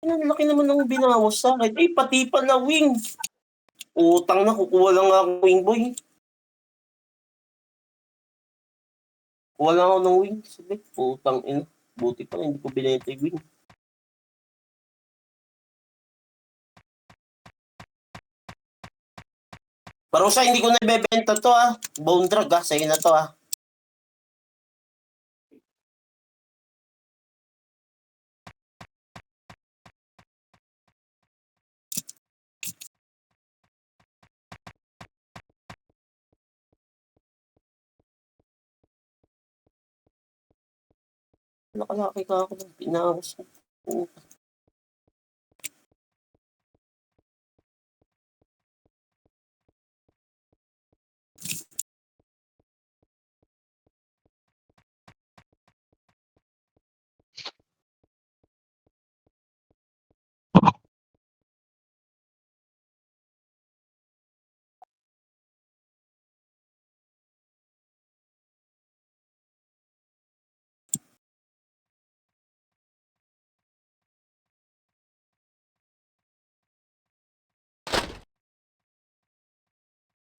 Ang laki naman ng binawas sa akin. Eh, pati pala wing. Utang na, kukuha lang ako ng wing boy. Kuha lang ako ng wing. Sabi, utang ina. Buti pa hindi ko binenta yung wing. Parusa, hindi ko na ibebenta to Bone drug sa'yo na to Nakalaki ka ako ng pinawas mo.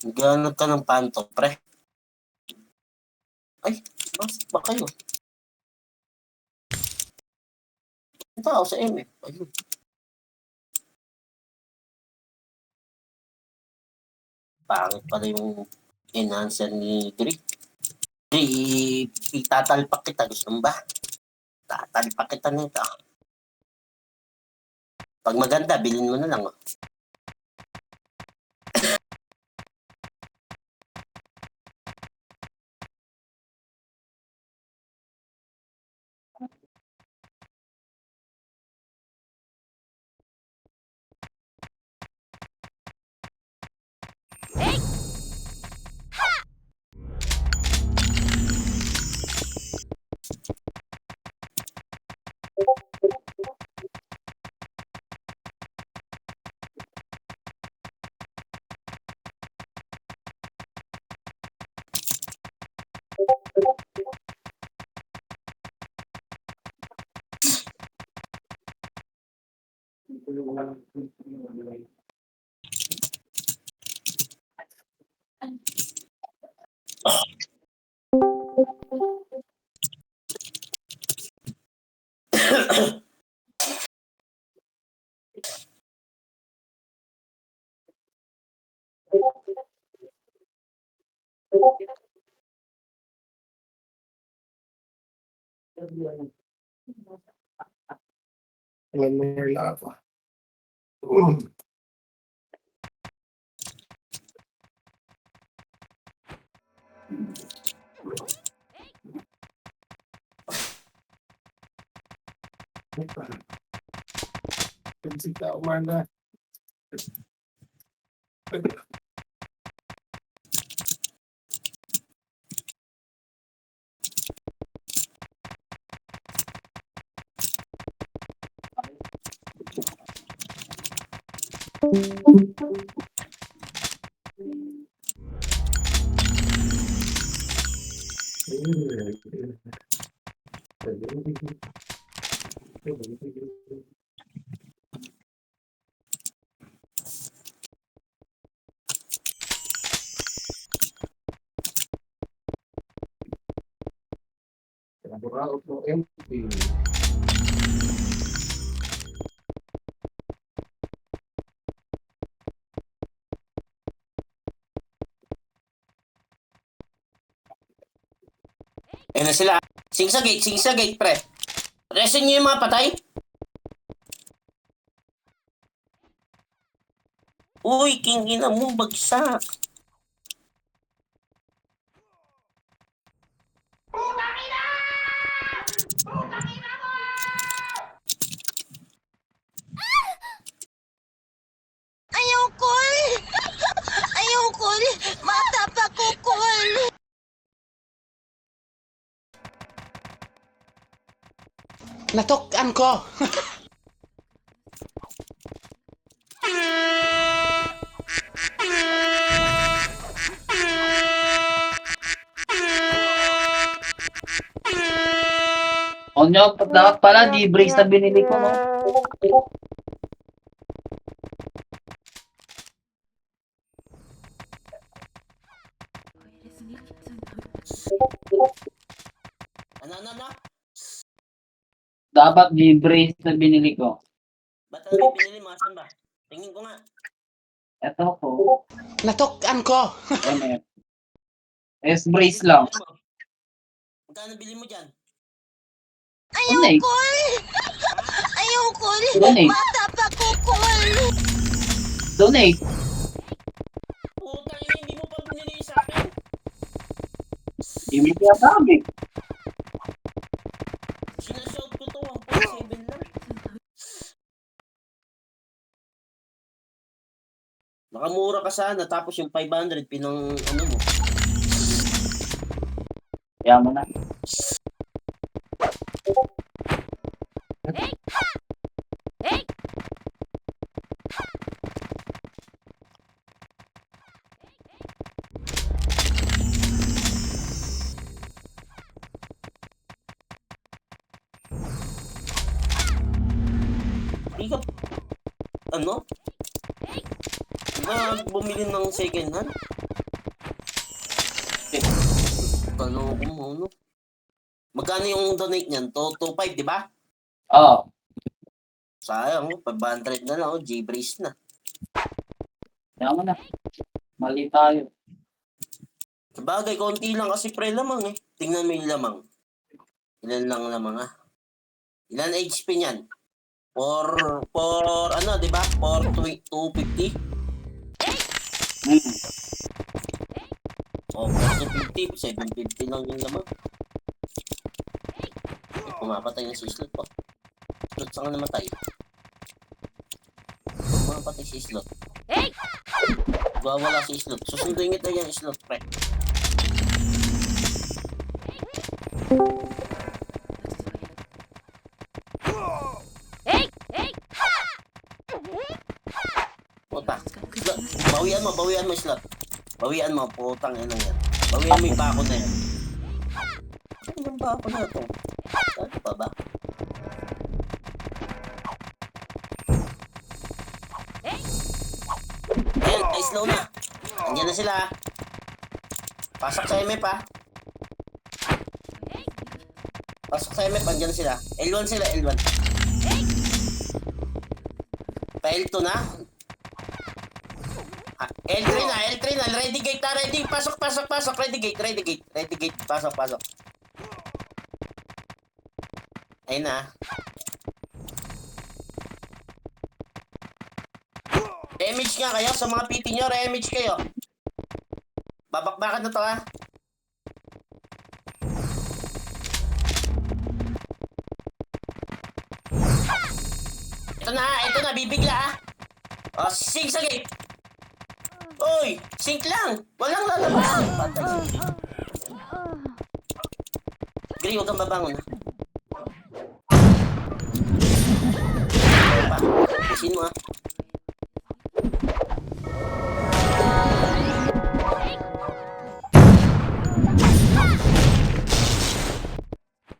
Naghanap ka ng panto, pre. Ay, bakit ba kayo? Ito ako sa MF. Ayun. Pangit pala yung enhancer ni Dre. Dre, itatalpak kita. Gusto mo ba? Tatalpak kita nito. Pag maganda, bilhin mo na lang. One more lava. Sita umana. Na sila. Sing sa gate, pre. Resin niyo yung mga patay. Uy, king ina mo, bagsak. Ayoko, mata pa ko, Kol. Natukan ko! Onyo, dapat pala, di brace na binili ko, no? Ano? Dapat libre na binili ko. Ba't ano pinili mo? Asan ba? Tingin ko nga. Ito po. Natukan ko. MF. S-brace lang. Magkano bili mo dyan? Donate. Ayoko. Donate. Bata pa kukul. Donate. Putang ina, hindi mo pa binili sa akin. Hindi mo sinasabi. Sinashout ko to, 1.7 lang. Nakamura ka sana, tapos yung 500 pinang ano mo. Kaya mo na. Hindi ka, ano? Na bumili ng second hand? Kaloko mo, no? Magkano yung donate niyan? 225, di ba? Oo. Sayang, 500 na lang, J-brace na. Kaya mo na. Mali tayo. Sabagay, konti lang kasi pre lamang eh. Tingnan mo yung lamang. Ilan lang lamang ah. Ilan HP niyan? For ano, di ba? For 250? Oh, 250, 750 lang yung lamang. Pumapatay na si Slot po. Slot saan ka namatay? Pumapatay si Slot. Wala si Slot. Susunduin kita yan, Slot, pre. Puta. Slot, bawian mo, Slot. Bawian mo, putang ina yan. Bawian mo yung bako na yan. Ano yung bako na to? Ano pa ba? Ayan, ay slow na. Andiyan na sila. Pasok sa MF ha. Pasok sa MF, andiyan na sila. L1 sila, L1. Pa L2 na. Ah, L3 na. Ready gate na, ready. Pasok. Ready gate. Pasok. Ayun na. Damage nga kayo sa mga PT nyo, damage kayo. Babakbakan na to ha. Ito na, bibigla ha. O, sing sa gate. Uy, sink lang. Walang lalabas. Patay. Gri, huwag kang babangon ha. Pa, pusin mo ha.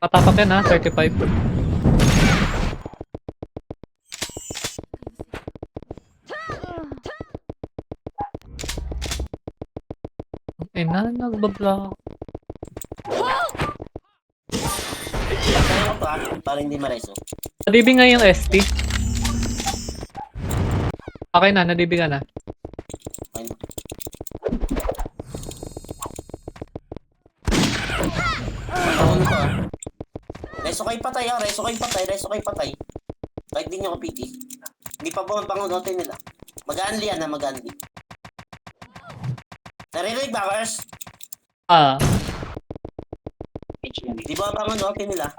Patapak yan ha, 35. Nagbablock. Kaya ko to ha, para hindi mareso. Nadibig nga yung ST. Okay na, nadibig ka na. Ayun. Ano to ha? Reso kayo patay. Kahit di nyo kapiti. Hindi pa bumabangon nila. Mag-aanli yan ha, mag-aanli. Narinig ba, Kers? Di ba bangon nila?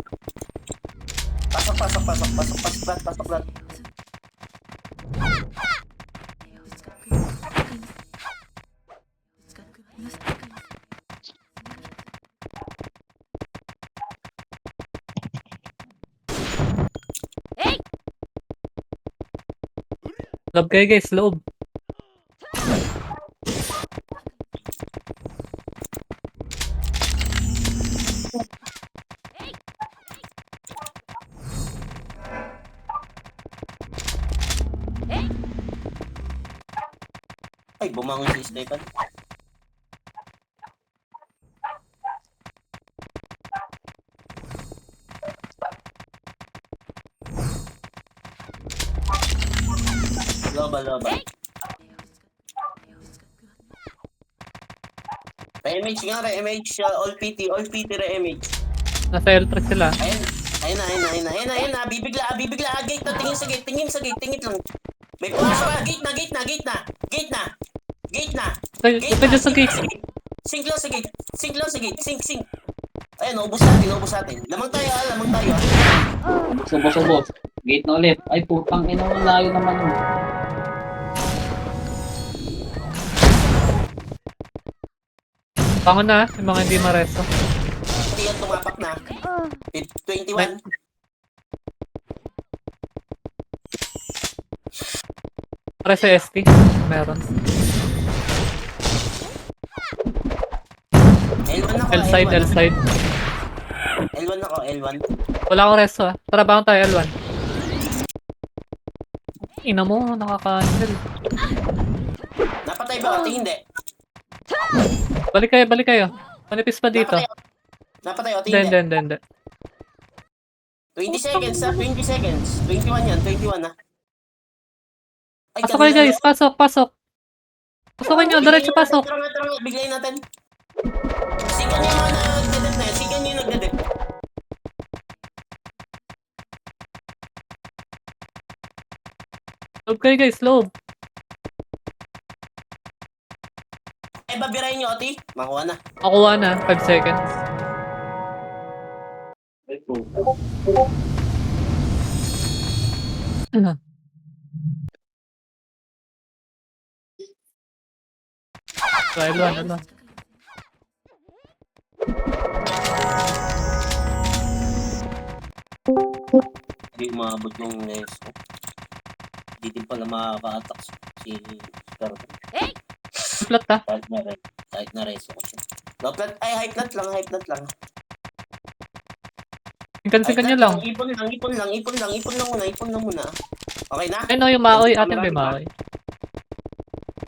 Pasok lahat. Love kayo guys, loob. Ay, bumangon si Stefan. Loba. Re-MH nga, re-MH. All PT, re-MH. Nasa L3 sila. Ayun na. Bibigla. Gate na, tingin sa gate. Tingin lang. May pumasok ka. Gate na. Ito dyan sa gate. Sink lang sa gate. Sink. Ayun, naubos natin. Lamang tayo. Subo. Gate na ulit. Ay, putang ina, layo naman. Bangon na, yung mga hindi mareso. Hindi yan tumapak na. 21. Para sa ST, meron. L1 ako. L-side. L1 ako, L1. Wala akong reso ah. Tara, bangon tayo, L1. Ina mo, nakaka-cancel. Napatay ba? Tingin hindi. Balik kayo. Manipis pa dito. Napatay o, tingin hindi. Hindi. 20 seconds ha, 20 seconds. 21 yan, 21 ha. Ay, Pasok kayo guys, pasok. Pasokin nyo, diretso pasok. Tara nga, biglayin natin. Sigan nyo yung mga nagdadip na yan, sigan nyo yung nagdadip. Loob kayo guys, loob. Eh, babirahin nyo, Oti. Makuha na. Makuha na, 5 seconds. Ay, puta. So, L1. Hindi umabot yung resto. Hindi din pala makaka-attack si Scarlet. Flat ah. Kahit na resto ko siya. Low plat, ay high plat lang. Singkan nyo lang. Ipon lang muna. Okay na? Ayun o, yung maoy. Atin ba yung maoy?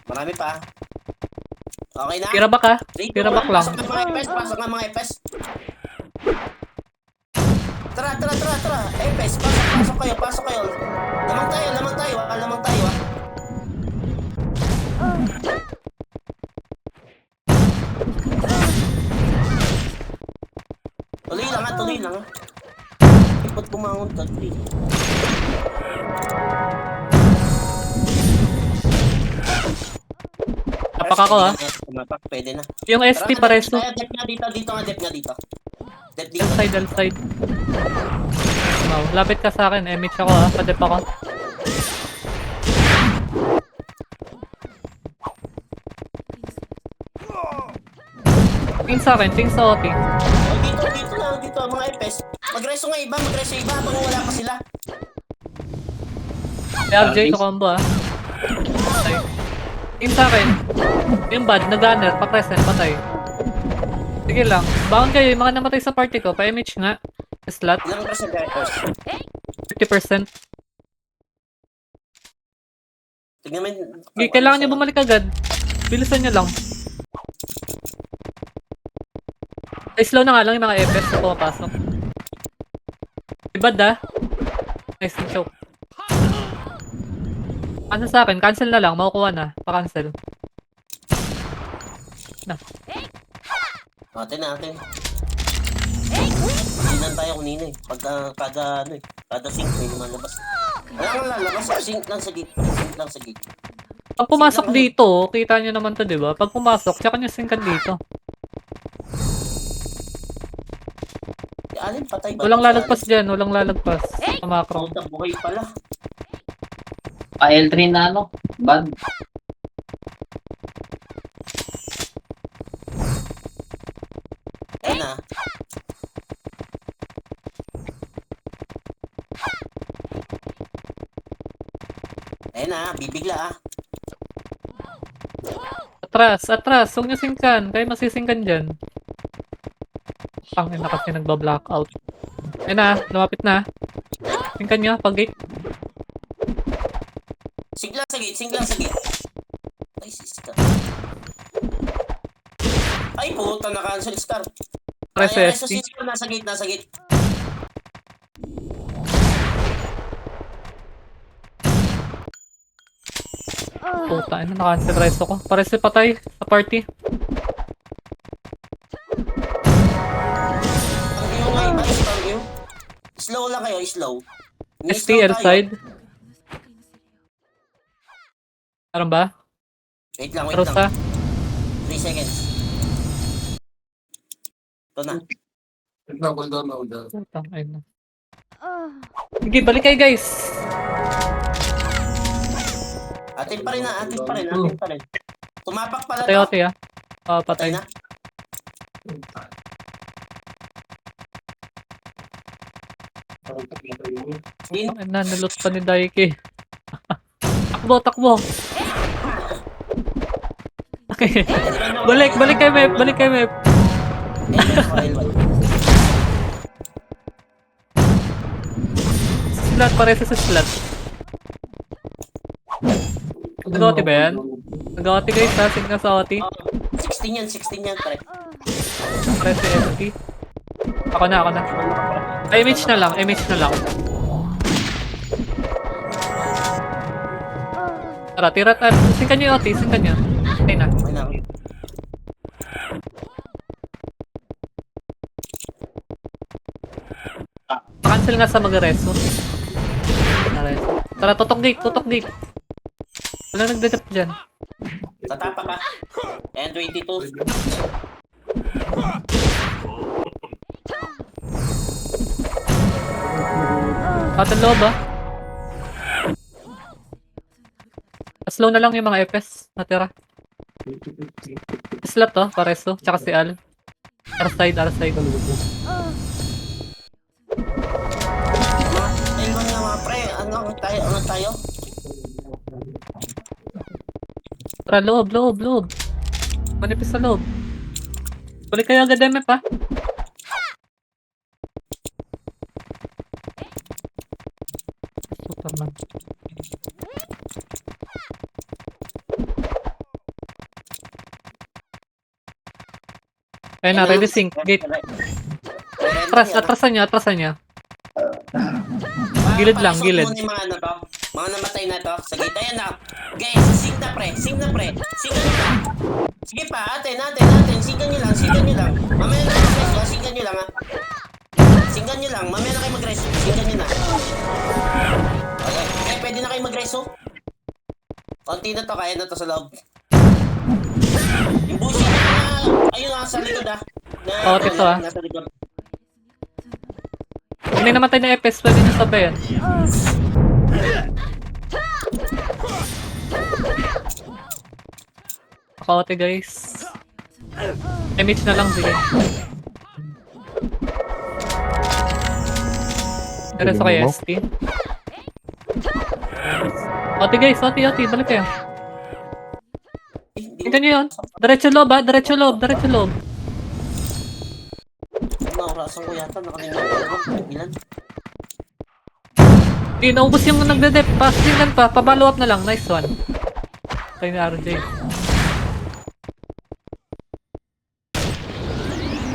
Marami pa. Okay na? Tira back ah. Tira back lang. Pasok ng mga epes. Tara. Epes, pasok kayo. Lamang tayo. Tuloy lang ha. Ipot bumangon ka, please. Tapak ako ah. Tumapak, pwede na. Yung ST pareso. Dep nga dito. Dep dito. L-side. Wow, lapit ka sa akin. MH ako ah. Padep ako. Tingin sa akin, tingin sa OT. Dito, mga epes. Magreso iba habang wala pa sila. RJ to combo ah. Patay. Tingin sa akin. Yung bad, na-gunner, pa-present, patay. Sige lang. Bangon kayo, yung mga namatay sa party ko, pa-MH nga. Slot, Ilang percent epes? 50%. Tignan mo Okay, kailangan nyo bumalik agad. Bilisan nyo lang. Ay, slow na nga lang yung mga FS na pumapasok. Ibad ah. Nice na choke. Ano sa akin? Cancel na lang. Makukuha na. Pa-cancel. Natin. Hindi lang tayo kunina eh. Kada sync may lumalabas. Wala kang lalabas. Sync lang sa gate. Pag pumasok dito, kita nyo naman to, diba? Pag pumasok, tsaka nyo sinkan dito. Alin, patay ba? Walang lalagpas dyan. Walang lalagpas. Sa macro. Buhay pala. L3 na ano? Bad. Ayun na. Bibigla ah. Atras. Huwag nyo singkan. Kayo masisingkan dyan. Pangin na kasi nagba-blackout. Ayun na, lumapit na. Singkan nyo, pag-gate. Sing lang sa gate. Ay, si Scar. Ay, puta, na-cancel Scar. Press Ay, reso ST. si Scar, nasa gate, nasa gate. Puta, ano, na-cancel resto ko. Pares na patay sa party. Ang yung nga iba, strong yung. Slow lang kayo, slow. ST, L side. Meron ba? Wait lang, wait Rosa. lang. 3 seconds. Ito na. Hold on. Putang, ayun na. Sige, balik kayo guys. Atin pa rin na, atin pa rin. Tumapak pala Patay to. ote ah. Oo, Patay patay. na. Din. Ay na, nalot pa ni Daiki. Takbo. Okay. Balik kay Mep. Slot, pares sa slot. Nag-OT ba yan? Nag-OT guys ha, signa sa OT. 16 yan, pre. Pares sa ST. Ako na. Image na lang. Tara, tira. Singkan nyo yung OT, singkan nyo. Okay na. Okay na. Cancel nga sa mag-reso. Tara, tutok gate. Walang nagdadap dyan. Tatapa ka. And 22. Patang loob ah. Slow na lang yung mga FS natira. Slot to, pareso. Tsaka si Al. R-side. Elman nga mga pre. Ano tayo? Tara, loob. Manipis sa loob. Balik kayo agad MF ha. Superman. Ayun na, ready sync. Gate. Atrasan niya. Gilid lang, gilid. Pasok mo yung mga ano to. Mga namatay na to. Sa gate. Ayan na. Guys, sing na pre. Singan nyo lang. Sige pa, atin. Singan nyo lang. Mamaya na kayo mag-rest ha. Singan nyo lang ha. Mamaya na kayo mag-rest. Singan nyo na. Okay, pwede na kayo mag-rest oh. Konti na to, kaya na to sa loob. Yung busi na, ayun na, sa likod ha. Oo, tito, ah. Nasa likod. Kung may namatay na FS, pwede nyo sabayan. Nakaote guys. Image na lang, sige. Pero sa kay ST. Ote guys, ote, balik kayo. Tingnan nyo yun. Diretso loob. Naurasan ko yata, nakalimutan ko. Ilan? Hindi, naubos yung nagde-dep. Pasingan pa, pa-follow up na lang. Nice one. Tayo ni RJ.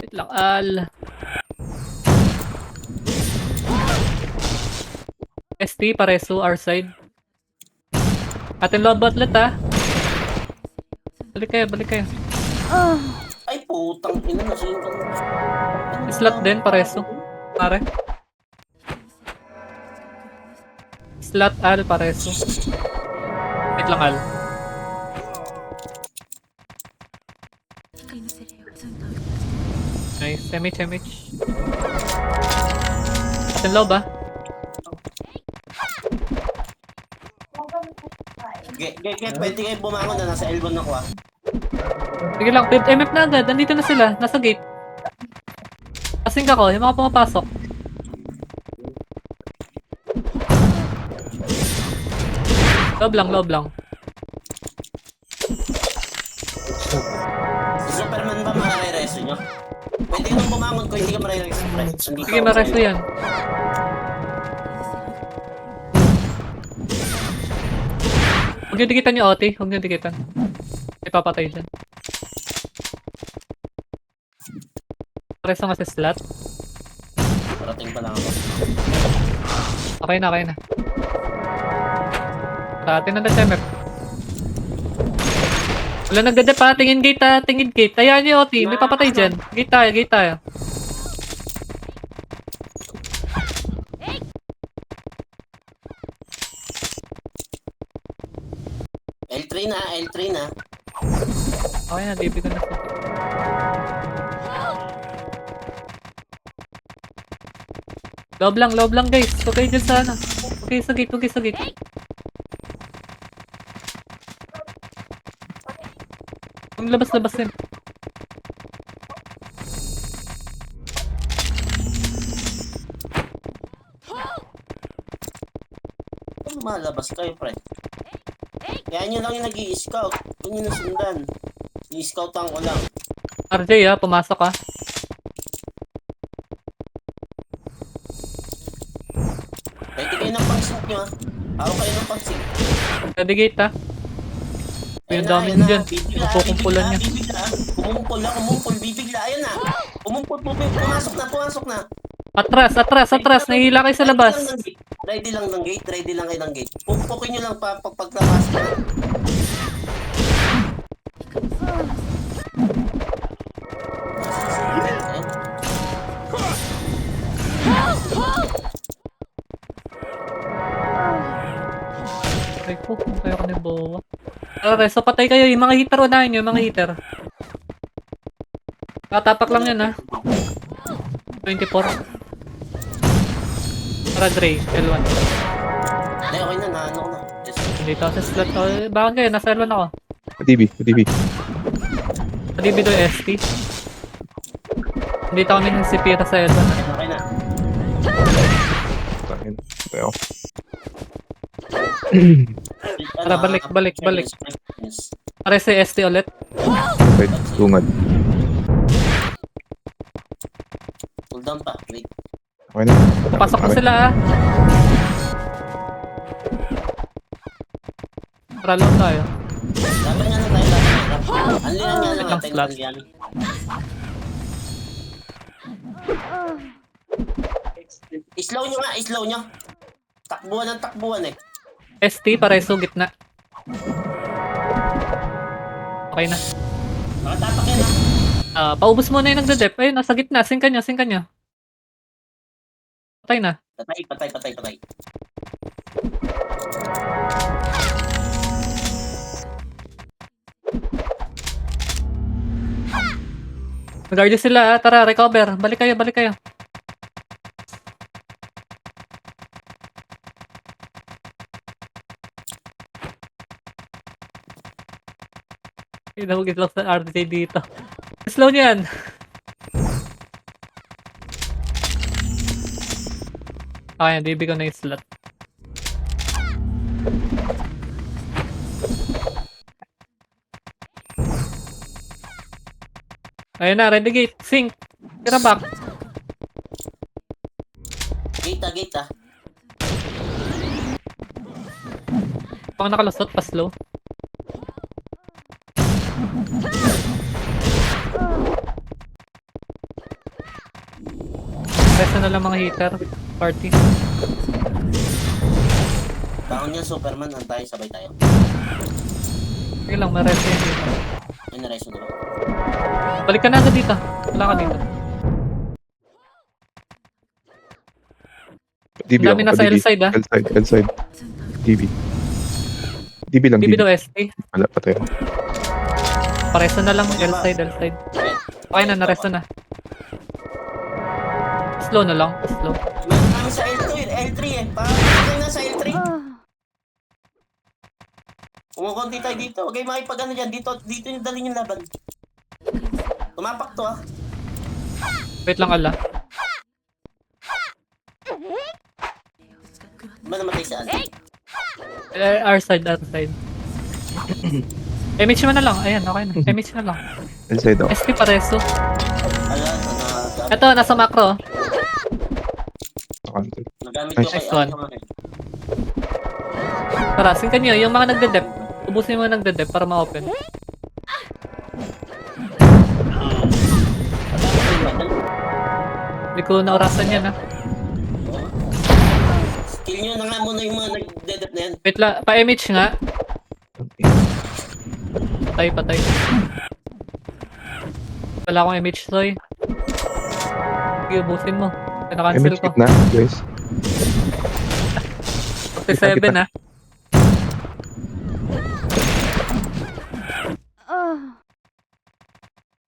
Wait lang, Al. ST, pareso, our side. Atin loob outlet ha. Balik kayo. Ay, putang ina, nasunod. Slot din, pareso. Pare. Slot Al, pareso. Wait lang, Al. Nice, MH. Atin loob ah. Pwede kayo bumangon na, nasa L1 ako ah. Sige lang, MF na agad. Nandito na sila, nasa gate. Kasing ako, yung mga pumapasok. Loob lang. Si Superman ba mare-reso nyo? Pwede nung bumangon ko, hindi ka mare-reso. Sige, mareso yan. Huwag nyo dikitan yung OT, huwag nyo dikitan. Ipapatay dyan. Pares nga si slot. Parating pa lang ako. Okay na, okay na. Sa atin na timer. Wala nagdadep ha. Tingin gate ha. Tingin gate. Hayaan niyo, OT. May papatay dyan. Gate tayo, gate tayo. L3 na, L3 na. Okay na, DB ko na siya. Loob lang guys. Okay dyan sa ano. Okay sa gate, okay sa gate. Yung labas-labas din. Malabas kayo, pre. Kaya nyo lang yung nag-i-scout. Huwag nyo nasundan. I-scoutan ko lang. RJ ha, pumasok ha. Pwede kayo ng pangsink nyo, ha. Ako kayo ng pangsink. Ready gate ha. Yung dami Ayun nyo na, dyan. bibigla, Nakukumpulan nyo. bibigla. Kumumpul, bibigla. Ayun na. Pumasok na. Atras. Nahihila kayo sa labas. Ready lang ng gate. Pupukin nyo lang paglapas na. Ay po, kung kayo ka ni Bowa. Okay, so patay kayo. Yung mga hitter, unahin nyo. Yung mga hitter. Katapak lang yan ha. 24. Para Dre, L1. Ay, okay na, naano ko na. Yes. Dito ako sa slot. Oh, bakit kayo? Nasa L1 ako. DB. Padibi do ST. Dito kami ng Sipira sa L1. Okay na. Tahin. Tayo. Tara, balik. Yes. Pare sa ST ulit. Wait, tungad. Cool down pa. Wait. Okay na. Papasok na Okay. sila ah. Tara lang tayo. Laban nga lang tayo. Anli lang nga lang Lang natin. slot. Yan. Slow nyo. Takbuhan eh. ST, pareso, gitna. Okay na. Nakatapak yan, ha. Paubos muna yung nagde-dep. Ayun, nasa gitna. Sing ka nyo. Patay na. Patay. Nag-guard sila ah. Tara, recover. Balik kayo. Inahugit lang sa RJ dito. Slow niyan. Okay, DB ko na yung slot. Ayun na, ready gate. Sync. Tira back. Gate, ha. Pang nakalusot, pa slow. Resta na lang mga hitter. Party. Taon niya, Superman. Antay, sabay tayo. Sige lang, may resta yun dito. Ayun na, Rezo dalawa. Balik ka na agad dito. Wala ka dito. DB Ang dami ako. nasa DB. L-side ah. L-side. DB. DB lang, DB DB. do ST. Wala, patay ako. Pareso na lang. L-side. Okay na, naresto na. Slow na lang. Slow. Kami sa L3 eh. Parang na sa L3. Kumukunti tayo dito. Huwag kayo makipag ano dyan. Dito yung dalhin yung laban. Tumapak to, ha. Wait lang ala. Ba namatay sa Aldi? R side. MH mo na lang. Ayan, okay na. MH na lang. L-side ako. ST pareso. Ayan, Ito, nasa macro. Nakanto. nagamit Nice ko kay one. Tara, singkan nyo. Yung mga nagde-dep. Ubusin mo yung nagde-dep para ma-open. ko naorasan yan, ha. Kill nyo na nga muna yung mga nag-deadep na yan. Wait lang, pa-MH nga. Patay. Wala akong MH, Soy. Sige, ubusin mo. Pinakancel Image ko. kit na, guys. 47, ha.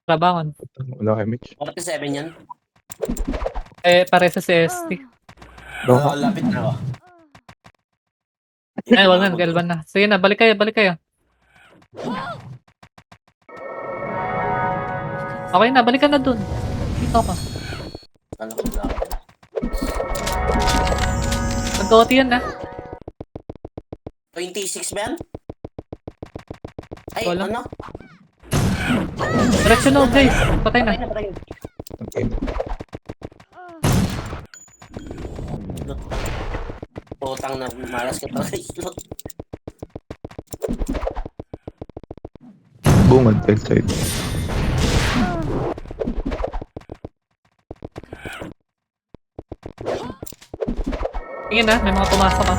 Trabangon. Wala ka image. 47 yan. Pare sa CST. Go. Lapit na ako. Ay, wag na, nag-L1 na. Sige na, balik kayo. Okay na, balik ka na dun. Dito ka. Ano ko lang. Nag-OT yan, ha. 26 ba yan? Ay, Wala. ano? Direction node, guys. Patay na. Okay. Putang na, malas ka talaga. Bungad, tail side. Tingin na, may mga pumasok, ha.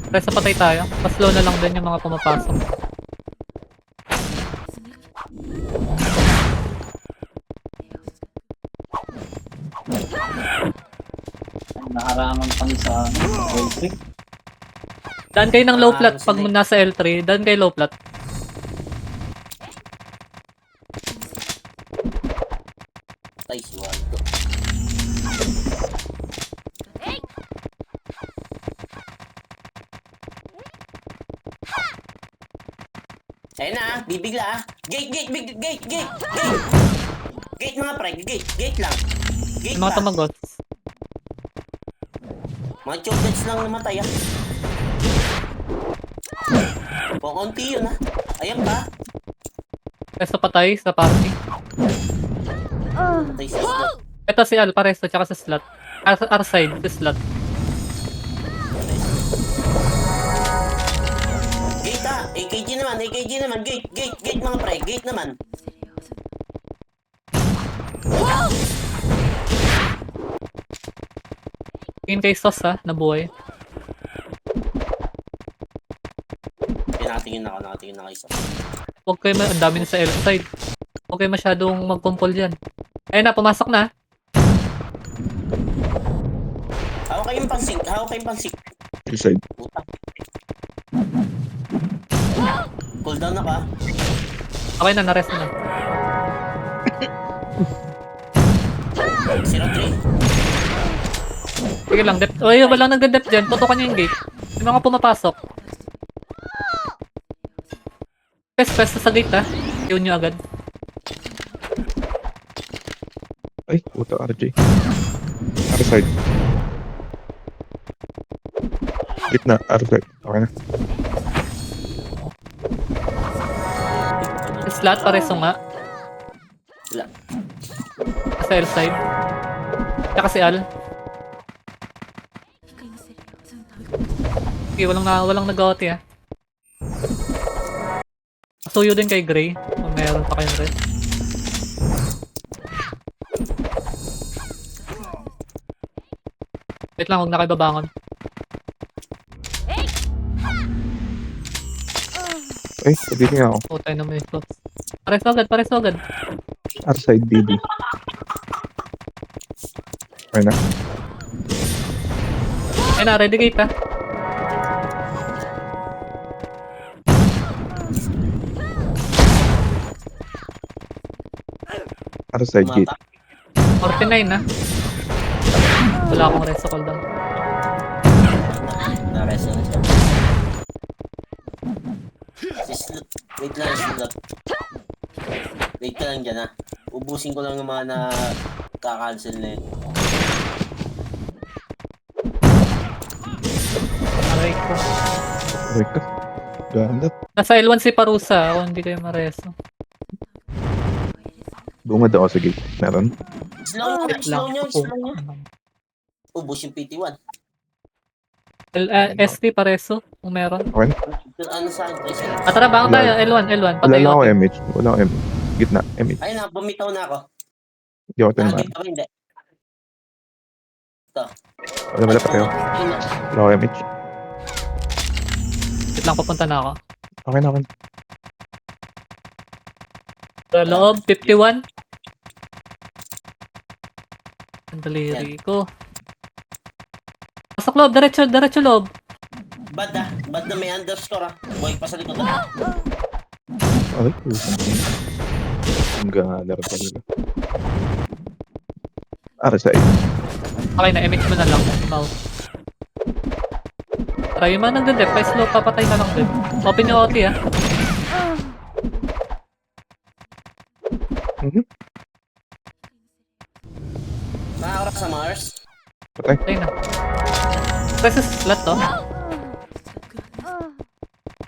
Presa patay tayo. Mas slow na lang din yung mga pumapasok. Nakarangan pa ni sa Voltric. Daan kayo ng low Ah, plat pag sige. nasa L3. Daan kayo low plat. Ay, si Waldo. Ayun na, bibigla ah. Gate! Gate mga pre, gate lang. Gate Yung mga pa. tumagos. Mga chocolates lang namatay ah. Konti yun ah. Ayan pa. Presa patay sa party. Patay sa slot. Ito si Al, pareso, tsaka sa slot. R-side, sa slot. Gate ah. AKG naman. Gate mga pre. Gate naman. Tingin kay Sos, ha, nabuhay. Nakatingin na kayo isa. Huwag kayo, ang dami na sa L-side. Huwag kayo masyadong magkumpol dyan. Ayun na, pumasok na. Hawak kayong pansik. Tail side. Puta. Cooldown na ka. Okay na, na-rest na. 0-3. Sige lang, depth. Uy, walang nag-depth dyan. Tutukan niyo yung gate. May mga pumapasok. Pes sa gate, ha. Yun nyo agad. Ay, puta, RJ. R side. Gitna, R side. Okay na. Slot, pareso nga. Wala. Sa L-side. Tsaka si Al. Okay, walang nag-OT, ha. Suyo din kay Gray. Kung meron pa kayong rest. Wait lang, huwag na kayo babangon. Ay, sabihin nga ako. Putay na may shots. Pares agad. R side, BB. Okay na. Ayun na, ready gate, ha. R side, gate. Mata. 49, ha. Wala akong rest sa cooldown. Na-rest na siya. Si slot. Wait lang, slot. Wait ka lang dyan ah. Ubusin ko lang yung mga na-cancel na yun. Aray ko. Wait ka. Ganda. Nasa L1 si Parusa. Ako hindi kayo mareso. Bungad ako sa gate. Meron. Slow nyo. Lang. Ubus yung PT1. ST pareso. Kung meron. Okay na. Ano sa akin? Tara, bangon tayo. L1. Wala Patay lang ako OT. image. Wala ako image. Gitna, image. Ayun na, bumitaw na ako. Hindi ako tinamaan. Dito ba hindi? Wala pa kayo. Wala ko MH. Wait lang, papunta na ako. Okay na, okay. Sa loob, 51. Ang daliri ko. Pasok loob, diretso loob. Bad na may underscore ah. Boy pa sa likod. Ay, ang galar talaga. RSI. Okay na, image mo na lang. Mouse. Try mo nang dep, pa slow, papatay na lang din. Open yung OT ah. Mhm. Nakakarak sa Mars. Patay. Patay na. Press slot to.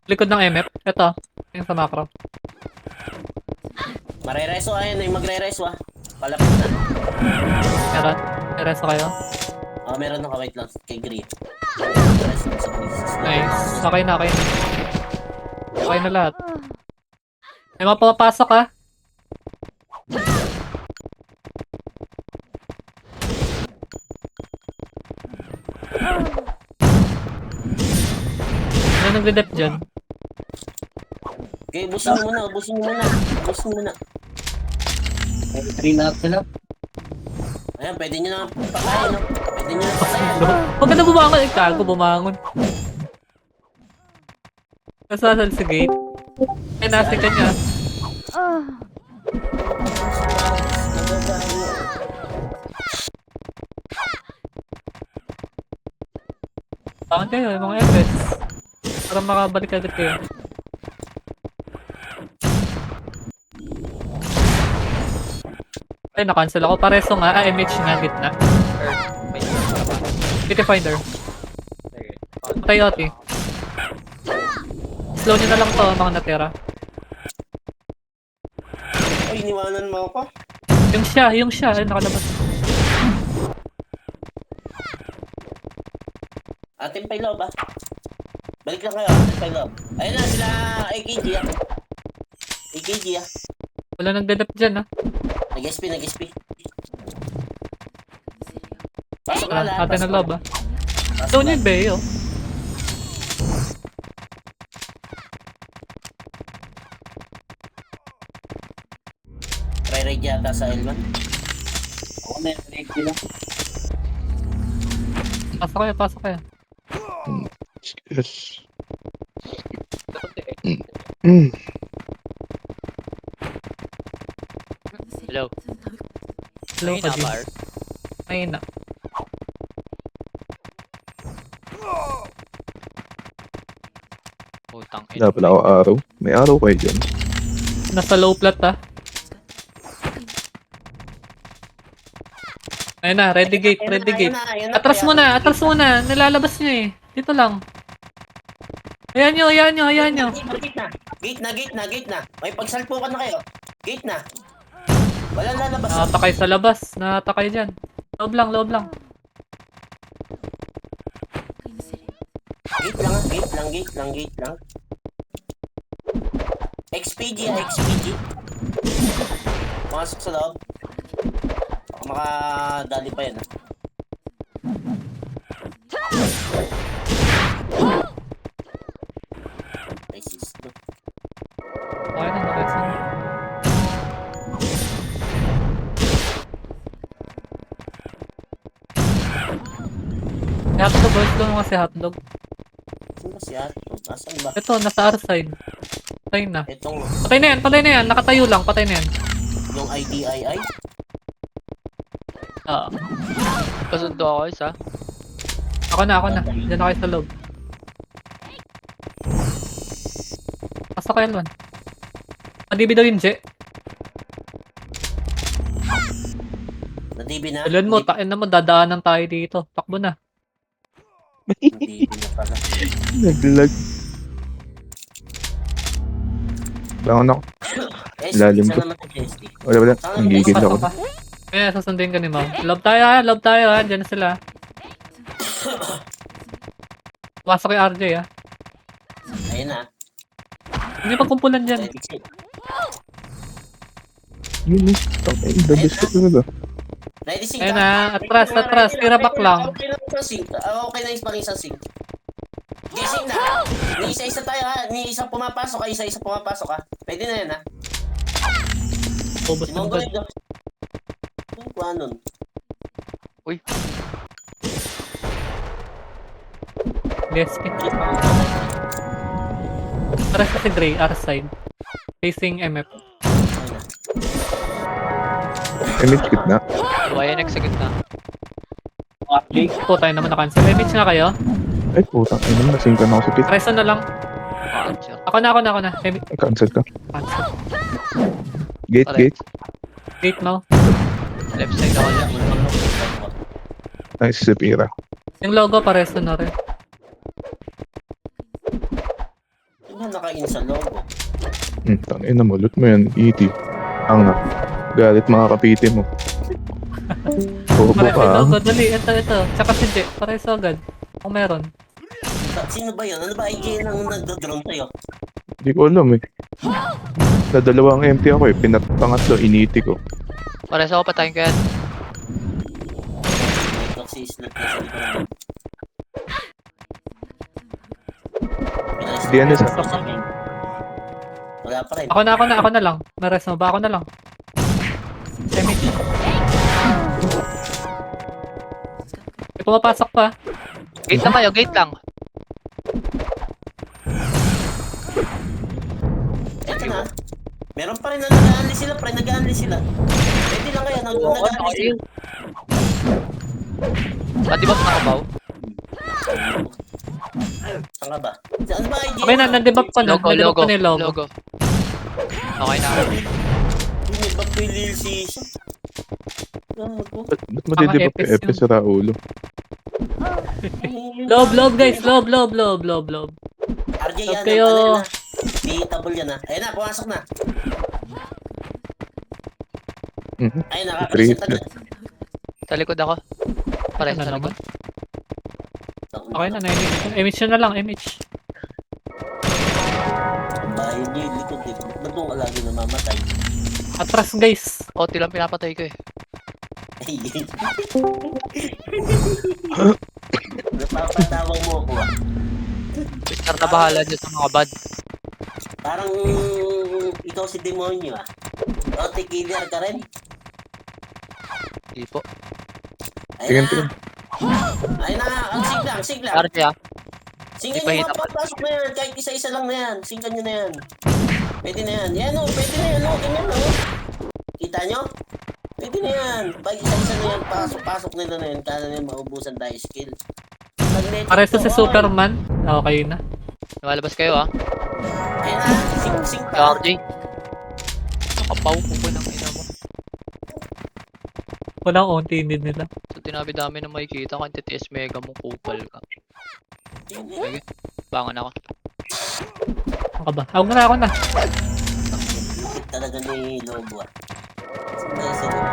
Likod ng MF. Ito. Yung sa macro. Marereso ayun, yung magrereso ah. Palapit na. Meron. Meron kayo. Meron na wait lang kay Green. Nice. Okay na, okay na. Okay na lahat. May mapapasok ah. Ano nagde-dep dyan? Okay, ubusin mo muna. Ubusin mo muna. May 3 lahat sila. Ayan, pwede nyo na pakain, no? Pwede nyo na pakain. Huwag ka na bumangon. Eh, kago bumangon. Nasasal sa gate. Eh, nasa ka niya. Bakit kayo, yung mga FS? Para makabalik agad kayo. Ay, na-cancel ako. Pareso nga. MH nga, gitna. City Finder. Patay Oti. Slow nyo na lang to, mga natira. Ay, iniwanan mo ako. Yung siya. Ay, nakalabas. Ating paylob ah. Balik lang kayo, ating paylob. Ayun na, sila AKG ah. AKG ah. Wala nagdadap dyan, ah. Nag-SP. Pasok na lahat. Ate na pasok loob, ah. Pasok Slow na. nyo yung Bayo. Try raid yata sa L1. Ako may rate sila. Pasok kayo. Yes. Mm. Hello. Slow ka din. Bar. Mahina. Putang Wala pala ako araw. May araw kayo dyan. Nasa low plat, ah. Ayun na, ready gate. Ayun na, Atras muna. Nilalabas nyo eh. Dito lang. Ayan nyo. Gate na. May pagsalpukan na kayo. Gate na. Wala lalabas. Nakatakay sa labas. Nakatakay dyan. Loob lang. Gate lang. XPG. Masok sa loob. Baka makadali pa yan. Racist. Okay na, nakasa na. Si hotdog, boys. Doon mo kasi hotdog. Saan ba siya? Nasaan ba? Ito, nasa R side. Patay na. Itong Patay na yan. Nakatayo lang. Patay na yan. yung IDII. Ah. Kasundo ako isa. Ako na. Diyan na kayo sa loob. Pasok kayo, Lon. Madibi daw yung J. Nadibi na. Ilan mo, tain na mo, dadaanan tayo dito. Takbo na. Nadibi na pala. Naglag. Bangon ako. Lalim Saan ko. naman ang SD? Wala. Ang gigil ako. Pasok ka. Eh, susundin ka ni Ma'am. Love tayo ha. Diyan na sila. Pasok kay RJ ha. Ayun na. Hindi pagkumpulan dyan. Yun, the best ko talaga. Ready, sync Ayun ka? na, atras, tira back lang. Okay na isang sync. Okay na isang sync. Okay, sync na. Ni isa-isa tayo ha. Ni isa pumapasok ka, isa-isa pumapasok ka. Pwede na yan ha. Ubus Si ng Mongoloid. god. Yung kuha nun. Uy, DSP. Pares kasi gray, R side. Facing MF. Image kit na. YNX sa gitna. Po tayo naman na-cancel. Image nga kayo. Ay, putang ina, nasingkan ako sa kit. Reso na lang. Cancel. Ako na. Ay, cancel ka. Cancel. Gate, Pare. gate. Gate mo. Left side ako dyan. Nice, Sepira. Yung logo pareso na rin. Ano naka-in sa logo? Tangina mo, loot mo yan, E.T. Ang galit mga kapiti mo. Bobo Pareso ka, yung ah. logo. Dali, ito. Tsaka si J. Pareso agad. Kung meron. Sino ba yun? Ano ba IG nang nagdo-drone sa'yo? Hindi ko alam eh. Sa dalawang empty ako eh, pangatlo, initi ko. Pares ako patayin ko yan. Kasi slot na sa likod. DNS Wala pa rin. Ako na lang. Nares mo ba? Ako na lang. Image. May pumapasok pa. Gate lang kayo, gate lang. Eto na. Meron pa rin na nag-aanli sila, pre. Nag-aanli sila. Pwede lang kayo, nag-aanli sila. Di ba nakabaw? Saan ka ba? Ano ba IG? Okay na, nandebak ko na. Logo, Nandebak logo, ko na yung logo. logo. Okay na. Hindi ba po yung Lil Sisa? Gago. Ba't mo didibak Epis ka Epis sa Raulo? Lob, guys. Lob. RJ Lob yan. kayo. Ano yan na? Beatable yan ha. Ayun na, pumasok na. Mhm. Ayun, nakakareset agad. Sa likod ako. Pares Ano sa naman? likod. Okay na, na-image. Image na lang, image. Ang bahay niyo yung likod eh. Ba't nung lagi namamatay? Atras, guys. Konti lang pinapatay ko eh. Napapatawag mo ako ah. Mr. na bahala dyan sa mga bad. Parang ikaw si demonyo ah. O, killer ka rin. Hindi po. Tingin, Ayun tingin. na. Ayun na, ang sig lang. RJ ah. Singkan Di pa nyo hita mga papasok na yan. Kahit isa-isa lang na yan. Singkan nyo na yan. Pwede na yan. Yan o, pwede na yan o. Ganyan o. Kita nyo? Pwede na yan. Pag isa-isa na yan, pasok nila na yan. Kala nila maubusan tayo skill. Magnetic Pareso to, si oy. Superman. Okay na. Lumalabas kayo ah. Ayun na, sing Si pa. RJ. Nakapaw ko po ng ina mo. Walang onti din nila. So tinabi-dami na makikita kung TTS mega mo kupal ka. Sige. Bangon ako. Ako ba? Ako na. Lupit talaga ni Lobo ah. Sino si Lobo?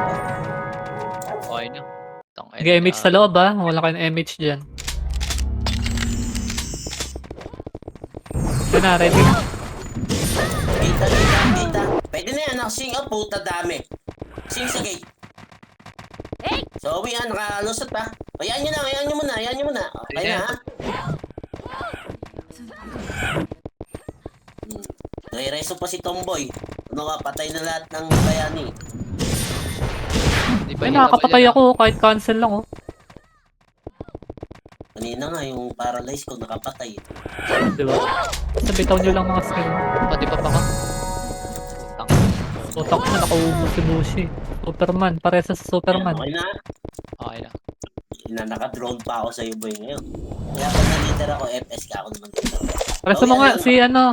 Okay na. Tangina. Sige, image sa loob ah. Wala kayong image dyan. Ito na, ready. Kita. Pwede na yan. Sing up, puta dami. Sing sa gate. So, uwi yan. Nakalusot pa. Ayan nyo muna. Okay na ha. Reso pa si Tomboy. Ano ka, patay na lahat ng bayani. Di ba Ay, hita nakakapatay ba dyan, ako kahit cancel lang oh. Kanina nga, yung paralyze ko nakapatay. Di ba? Basta bitaw nyo lang mga skill. ah? Pati pa ka? Utak na nakaubo si Bushi. Superman, paresa sa Superman. Okay na. Okay na. Naka-drone pa ako sa'yo boy ngayon. Kaya pag na-leader ako, FS ka ako naman dito. Paresa mo nga,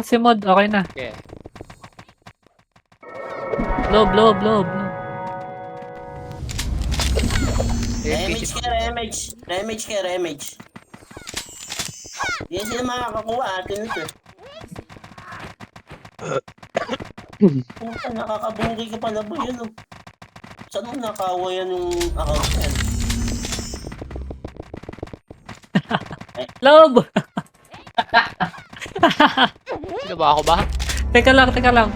si Mod, okay na. Okay. Lob. Remage ka. Yan sila makakakuha atin ito. Puta, nakakabungki ka pala boy yun. Saan mo nakawa yan yung account yan? Lob! Sino ba ako ba? Teka lang.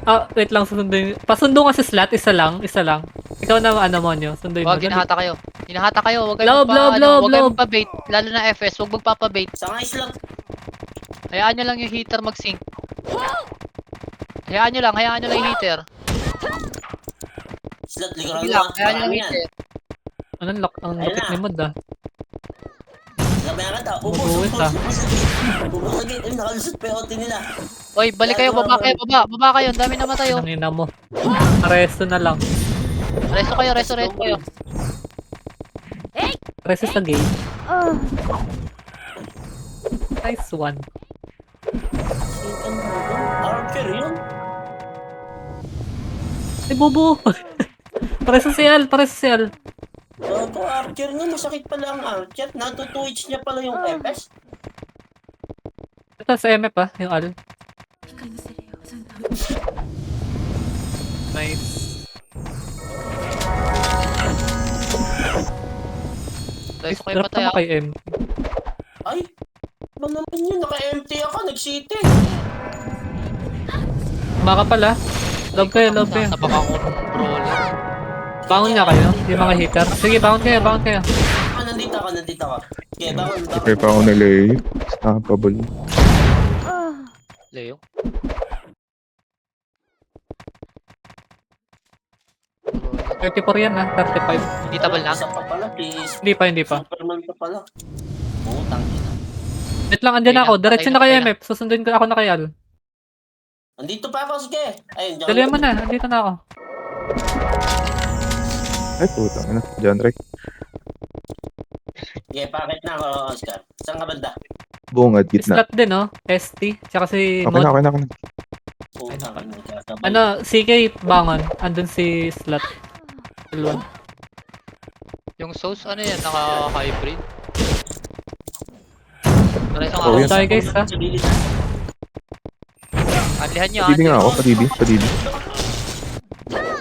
Ah, wait lang, susundin. Pasundo nga sa slot, isa lang. Ikaw na ano mo nyo. Sunduin mo. Wag, hinahata kayo. Hinahata kayo. Huwag kayo Loob, loob, loob, huwag kayo loob. magpa-bait. Lalo na FS, huwag magpapa-bait. Sa nga slot. Hayaan nyo lang yung heater mag-sync. Hayaan nyo lang yung heater. Slot, likaran Sige mo. lang, hayaan nyo Marami yung yan. heater. Anong lock? Ang Ayun lupit na. ni Mod ah. Labayan ka daw. Mabuwit, ah. Ubus sa gate. Ay, nakalusot pa yung OT nila. Oy, balik kayo, baba kayo, baba kayo. Ang dami namatay oh. Ang ina mo. Resto na lang. Resto kayo. Resto sa gate. Nice one. Archer yun. Si Bubu. Resto si Al. Ito, Archer nga. Masakit pala ang Archer. Natutwitch niya pala yung FS. Ito sa MF ah, yung Al. Nice. Resto kayo Drop patay mo ako. kay M. Ay, ba naman yun? Naka-empty ako. Nag-city. Baka pala. Love kayo. Sabak ako ng brawler. Bangon nga kayo, yung mga hitter. Sige, bangon kayo. Nandito ako. Okay, bakit? Prepare pa ako na Leo. Stoppable. Leo. Brawler. 34 yan ah, 35. Hindi tabal na. Isa pa pala. Please. Hindi pa. Superman pa pala. Putang ina. Wait lang, andyan Patay ako. na, Diretso patay na na, kay patay na. MF. Susunduin ko ako na kay Al. Andito pa ako. Sige. Ayun. diyan Dali ka. mo na, andito na ako. Ay, putang ina. John Drake. Sige, pakit na ako, Oscar. Saan ka banda? Bungad, gitna. Slot din oh, ST. Tsaka si Okay na, Mod. okay na. Putang ina. Ano, CK bangon. Andun si Slot. Dalawa. Yung sauce, ano yan? Naka-hybrid? Resto nga Oh, ako. yan. Sorry guys ha. Anlihan nyo Padibi nga ako, padibi.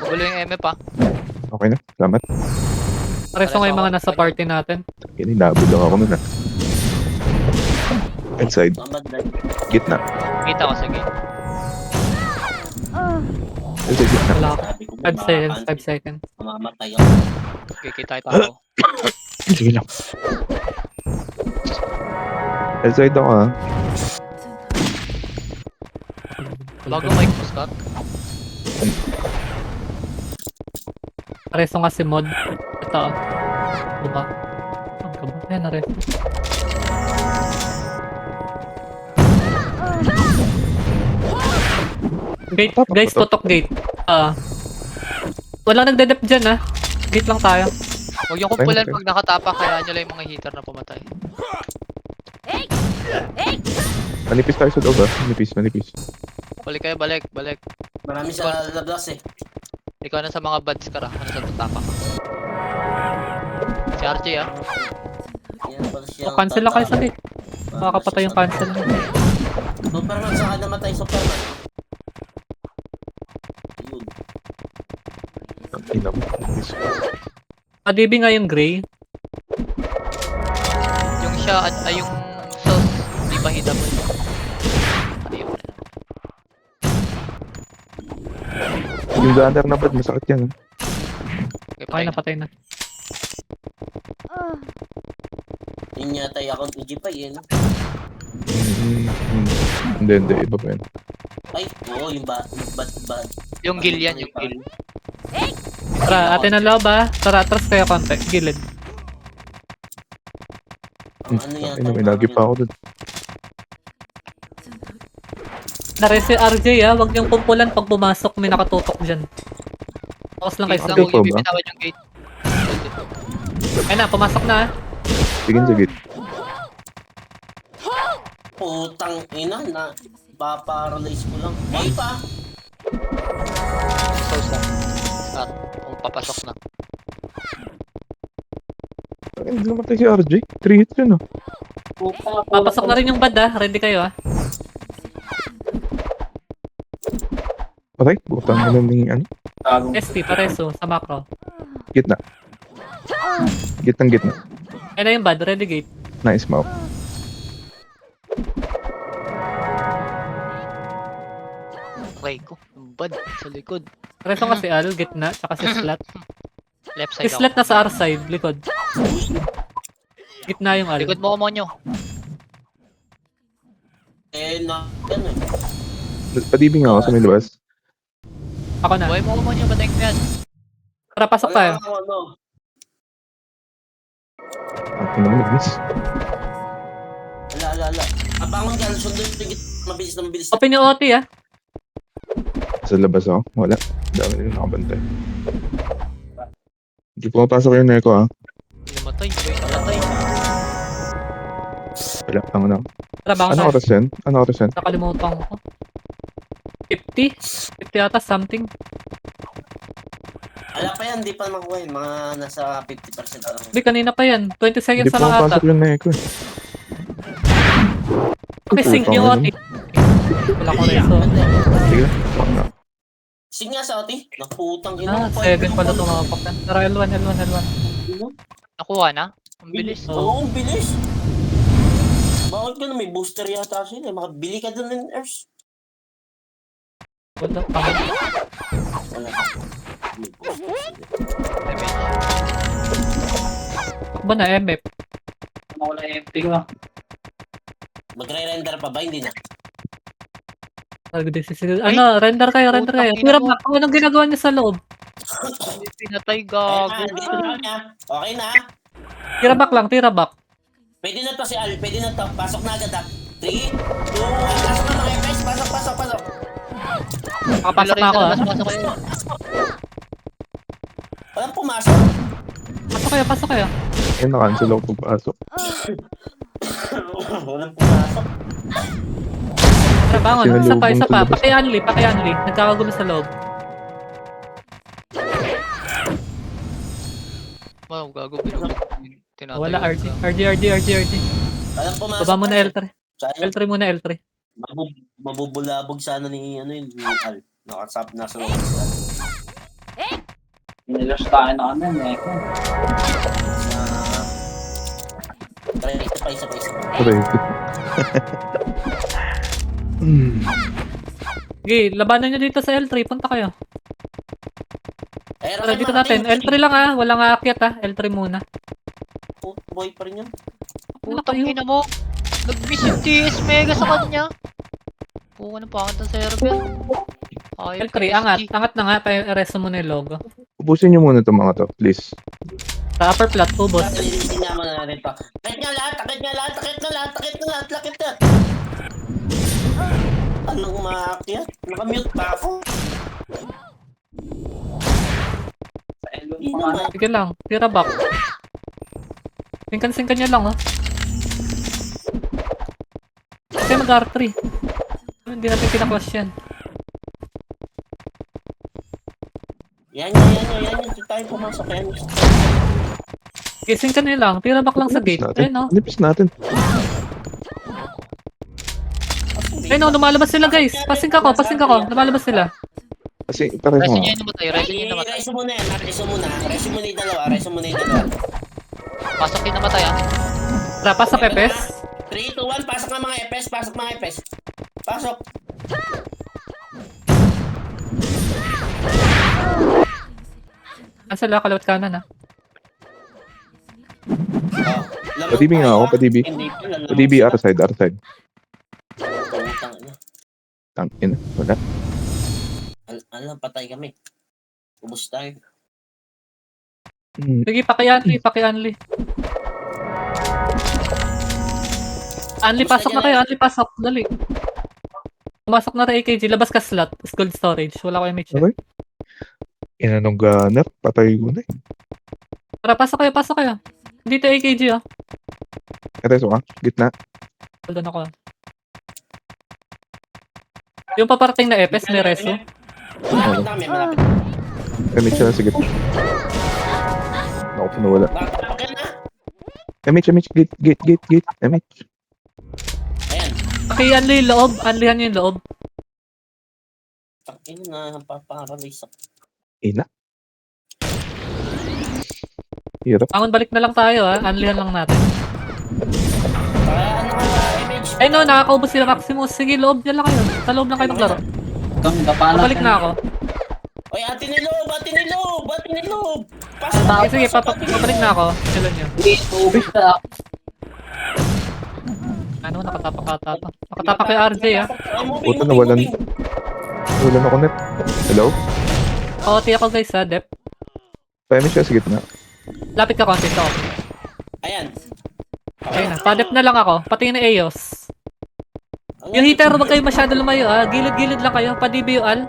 Gulo yung MF pa. Okay na, salamat. Pareso nga yung mga nasa party natin. Kinilabo lang ako nun ah. Inside, Ang banda. gitna. Kita ko sa gate. Inside, gitna. Wala. Sabi ko, 5 seconds, 5 seconds. mamamatay ako. Kikita tayo. Sige lang. Inside ako ah. Bago mic mo, Scott. Pareso nga si Mod. Ito oh. Diba? Ang kaba. Ayan na rin. Gate, guys, tutok gate. Walang nagdedep dyan ah. Gate lang tayo. Huwag yung kumpulan pag nakatapak, kaya nyo lang yung mga heater na pumatay. Manipis tayo sa loob ah. Manipis. Balik kayo, balik. Marami sa labas eh. Ikaw na sa mga buds ka ra, ano sa tatapak. Si RJ ah. Yan pala siya. O, cancel lang kayo sa gate. Makakapatay yung cancel. Superman, saan ka namatay, Superman? Ayun. Ang ina mo. Manipis. DB nga yung gray. Yung siya, ay yung sauce, di pa hitable. Ayun. Yung gunner na bad, masakit yan ah. Okay na, patay na. Yun yata yung account ni G5 yun. Hindi, iba pa yan. Ay, oo, yung bad. Yung gill yan, yung gill. Tara, atin ang loob ah. Tara, atras kayo konti. Gilid. Ang ano yata. Ay, may lagi pa ako dun. Nare si RJ ah. Huwag niyong kumpulan pag pumasok. May nakatutok dyan. Focus lang kayo Gate sa lang, gate. huwag yung bibitawad yung gate. Ayun na, pumasok na ah. Sige sa gate. Putang ina na. Paparalyze ko lang. Ay pa. Sauce lang. Start. Kung papasok na. Ay, hindi namatay si RJ. 3 hits yun ah. Papasok na rin yung bad ah. Ready kayo ah. Patay, butang na ni ano. ST, pareso. Sa macro. Gitna. Gitna. Ayun na yung bad. Ready gate. Nice mouth. Okay ko. Yung bad sa likod. Pareso nga si Al. Gitna. Tsaka si Slat. Left side Islet ako. na sa R side, likod. Gitna yung al. Likod mo ko monyo. Yan eh. Padibing ako sa may labas. Ako na. Buhay mo ko monyo, batay ko yan. Tara, pasok tayo. Wala ako, ano. Ang ina mo nag-miss. Ala. Abangon ka, sundin tigit. Mabilis na mabilis. Open yung OT ah. Sa labas ako. Wala. Dami nila nakabantay. Hindi pumapasok yung Neko ah. Namatay, namatay. Wala. Ang ano. Tara, baka Ano tayo. oras yan? Ano oras yan? Nakalimutan ko. 50? 50 ata something. Ala pa yan, di pa makuha yun. Mga nasa 50% lang. Hindi, kanina pa yan. 20 seconds Hindi na lang ata. pumapasok yung Neko eh. Okay, sync yung OT. Wala ko reso. Sige lang. Wala na. Sige nga sa oti. Nakutang ina. Ah, 7 pala tumapak yan. Tara, L1. Nakuha na? Ang bilis. Oo, ang bilis. Bakit ka na may booster yata sila? Makabili ka doon ng Earth. Wala, tama. Wala ka. May booster sila. Takbo na, MF. Ano ko lang empty ko. Magre-render pa ba? Hindi na. Ano, render kayo. Putang ina Tira mo. back. Anong ginagawa niya sa loob? Hindi pinatay, Ayan gago. na, dito na niya. Okay na. Tira back lang, tira back. Pwede na to si Al. Pwede na to. Pasok na agad ha. 3, 2, 1. Pasok na mga FS. Pasok. Nakapasok na ako ah. Pasok kayo. Walang pumasok. Pasok kayo. Ayun, na-cancel ako pagpasok. Walang pumasok. Tara, bangon. Isa Sinalubong pa. sa labas. Paki-unli. Nagkakagulo sa loob. Wow, gago. Binubog. Tinatay Wala, ko. RD. Walang pumasok. Baba mo na L3. Sayang. L3 muna, L3. Mabubulabog sana ni ano yun. Ni Al. Nakasap na sa loob si Al. Nilos tayo na kami, Neko. Try, isa pa. Okay. Sige, labanan nyo dito sa L3. Punta kayo. Tara, dito natin. L3 lang ah. Walang aakyat ah. L3 muna. Boy pa rin yun. Putang ina mo. Nag-miss yung TS Mega sa kanya. Puka ng pangat ng server. Ayaw L3, angat. Angat na nga. Pa-reso mo na yung logo. Ubusin nyo muna itong mga to, please. Sa upper flat, ubos. Sinama na natin to. Takit nga lahat. Anong maakyat? Nakamute pa ako. Sa Elon Hindi pa nga. naman. Sige lang. Tira back. Singkan nyo lang oh. Okay, mag-R3. Hindi natin pinaklas yan. Yan. Hindi tayo pumasok. Yan. Okay, singkan nyo lang. Tira back lang sa gate. Ayun oh. Nipis natin. Ayun oh, lumalabas sila guys. Pasing ka ko. Lumalabas sila. Kasi pareho Resin nga. nyo yung namatay. Resin nyo yung namatay. Reso muna yan. Reso muna yung dalawa. Pasok yung namatay ah. Tara, pasok FS. 3, 2, 1. Pasok na mga FS. Pasok. Asa sila, kalawat kanan ah. Lamang Padibi nga tayo, ako, ah. padibi. Hindi pa, lamang Padibi, siya. R side. Putang ina. Tangin. Wala. Alam, patay kami. Ubus tayo. Sige, paki-unli. Unli, pasok na kayo. Unli, pasok. Dali. Pumasok na rin AKG. Labas ka slot. Gold storage. Wala ko yung mix. Okay. Inanong gunner. Patay ko na eh. Tara, pasok kayo. Dito AKG oh. Reso ka. Gitna. Hold on ako. Yung paparating na FS, may reso. Malapit na kami, malapit. Emit siya sa gitna. Ako pinawala. Bakit na? Emit. Gate. Emit. Ayan. Paki-unli yung loob. Unlihan nyo yung loob. Takin na, paparalis ako. Ina. Hirap. Angon, balik na lang tayo ah. Unlihan lang natin. Kaya ano ka, image? Ay no, nakakaubos sila Maximus. Sige, loob nyo lang kayo. Sa loob lang kayo maglaro. Kami, kapanan. Balik na ako. Oy, Ay, ate nilob! Pasok! Okay, sige, papalik na ako. Kailan nyo? Hindi, ubis na. Ano, nakatapak ata to. Nakatapak kay RJ, ah. Ay, Puta, nawalan. Wala na connect. Hello? OT ako guys, ha, Dep. Pa-image ka sa gitna. Lapit ka konti to. Ayan. Okay na, pa-Dep na lang ako. Pati na Eos. Yung heater, huwag kayo masyado lumayo, ah. Gilid-gilid lang kayo. Pa-DB yung al.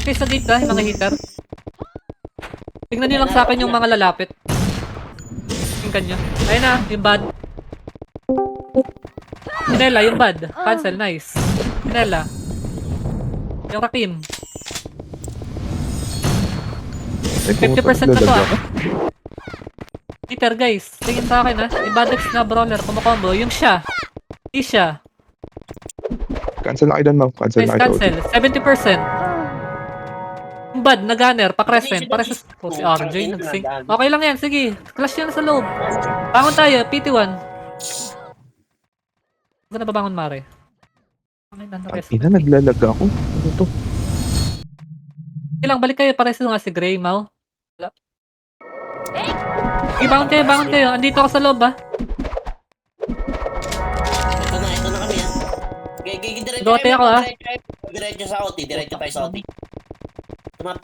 Okay, sa gate, yung mga heater. Tingnan nyo lang sa akin yung mga lalapit. Tingnan nyo. Ayun na, yung bad. Pinela, yung bad. Cancel, nice. Pinela. Yung Rakim. Ay, 50% na to, lalagyan ah. ka. Heater, guys. Tingin sa akin, ah. Yung Badex na brawler, kumukombo. Yung siya. Hindi siya. Cancel na kayo doon, ma'am. Cancel Nice, na kayo. cancel. 70%. Yung bad, nag-gunner, pa-crescent. Para sa si RJ, nag-sync. Okay lang yan, sige. Clash yan sa loob. Bangon tayo, PT1. Huwag na babangon, Mare. Okay na, Ang na-rest. ina, naglalag ako. Ano to? Sige lang, balik kayo. Pares nga si Gray, Mau. Wala. Sige, bangon kayo. Andito ako sa loob, ah. Ito na kami, ha. Diretso Gote ako, ha. Diretso sa OT, diretso tayo sa OT. Tumap.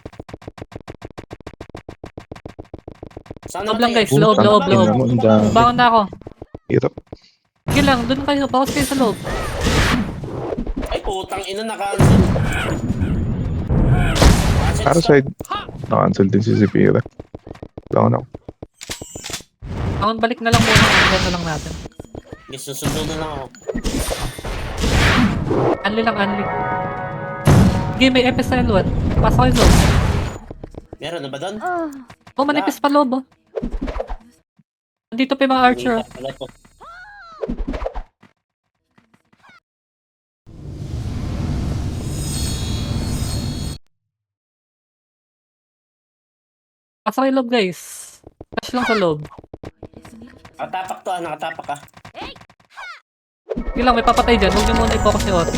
Sana Loob lang, guys. Putang Loob. ina mo, ang dami. Bangon na ako. Hirap. Sige lang, dun kayo. Bawas kayo sa loob. Ay, putang ina, na-cancel. Para side. Na-cancel din si Zephyra. Bangon ako. Bangon, balik na lang muna. Hanggang na lang natin. Yes, susunod na lang ako. Unli lang, unli. Sige, may FSL1. Pasok kayo loob. Meron na ba doon? Oh, manipis pa loob, oh. Nandito pa yung mga archer, oh. Wala po. Pasok kayo loob, guys. Flash lang sa loob. Nakatapak to, nakatapak ka. Sige lang, may papatay dyan. Huwag nyo muna i-focus yung OT.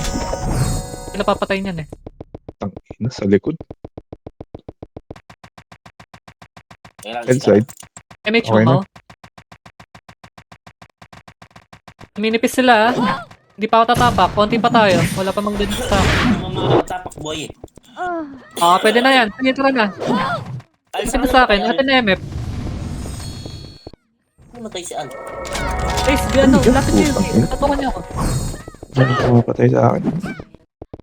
Sila papatay niyan, eh. Ang ina, sa likod. Kailangan Inside. MH Okay mo, oh. Minipis sila, ah. Hindi pa ako tatapak. Konti pa tayo. Wala pa mang din sa akin. Nakatapak, boy. Ah, pwede na yan. Sige, tara na. Al, Sige sa akin. Ate na MF. Namatay si Al. Guys, ano, lapit nyo Putang yun. ina. Tatungan nyo ako. Ano pumapatay sa akin?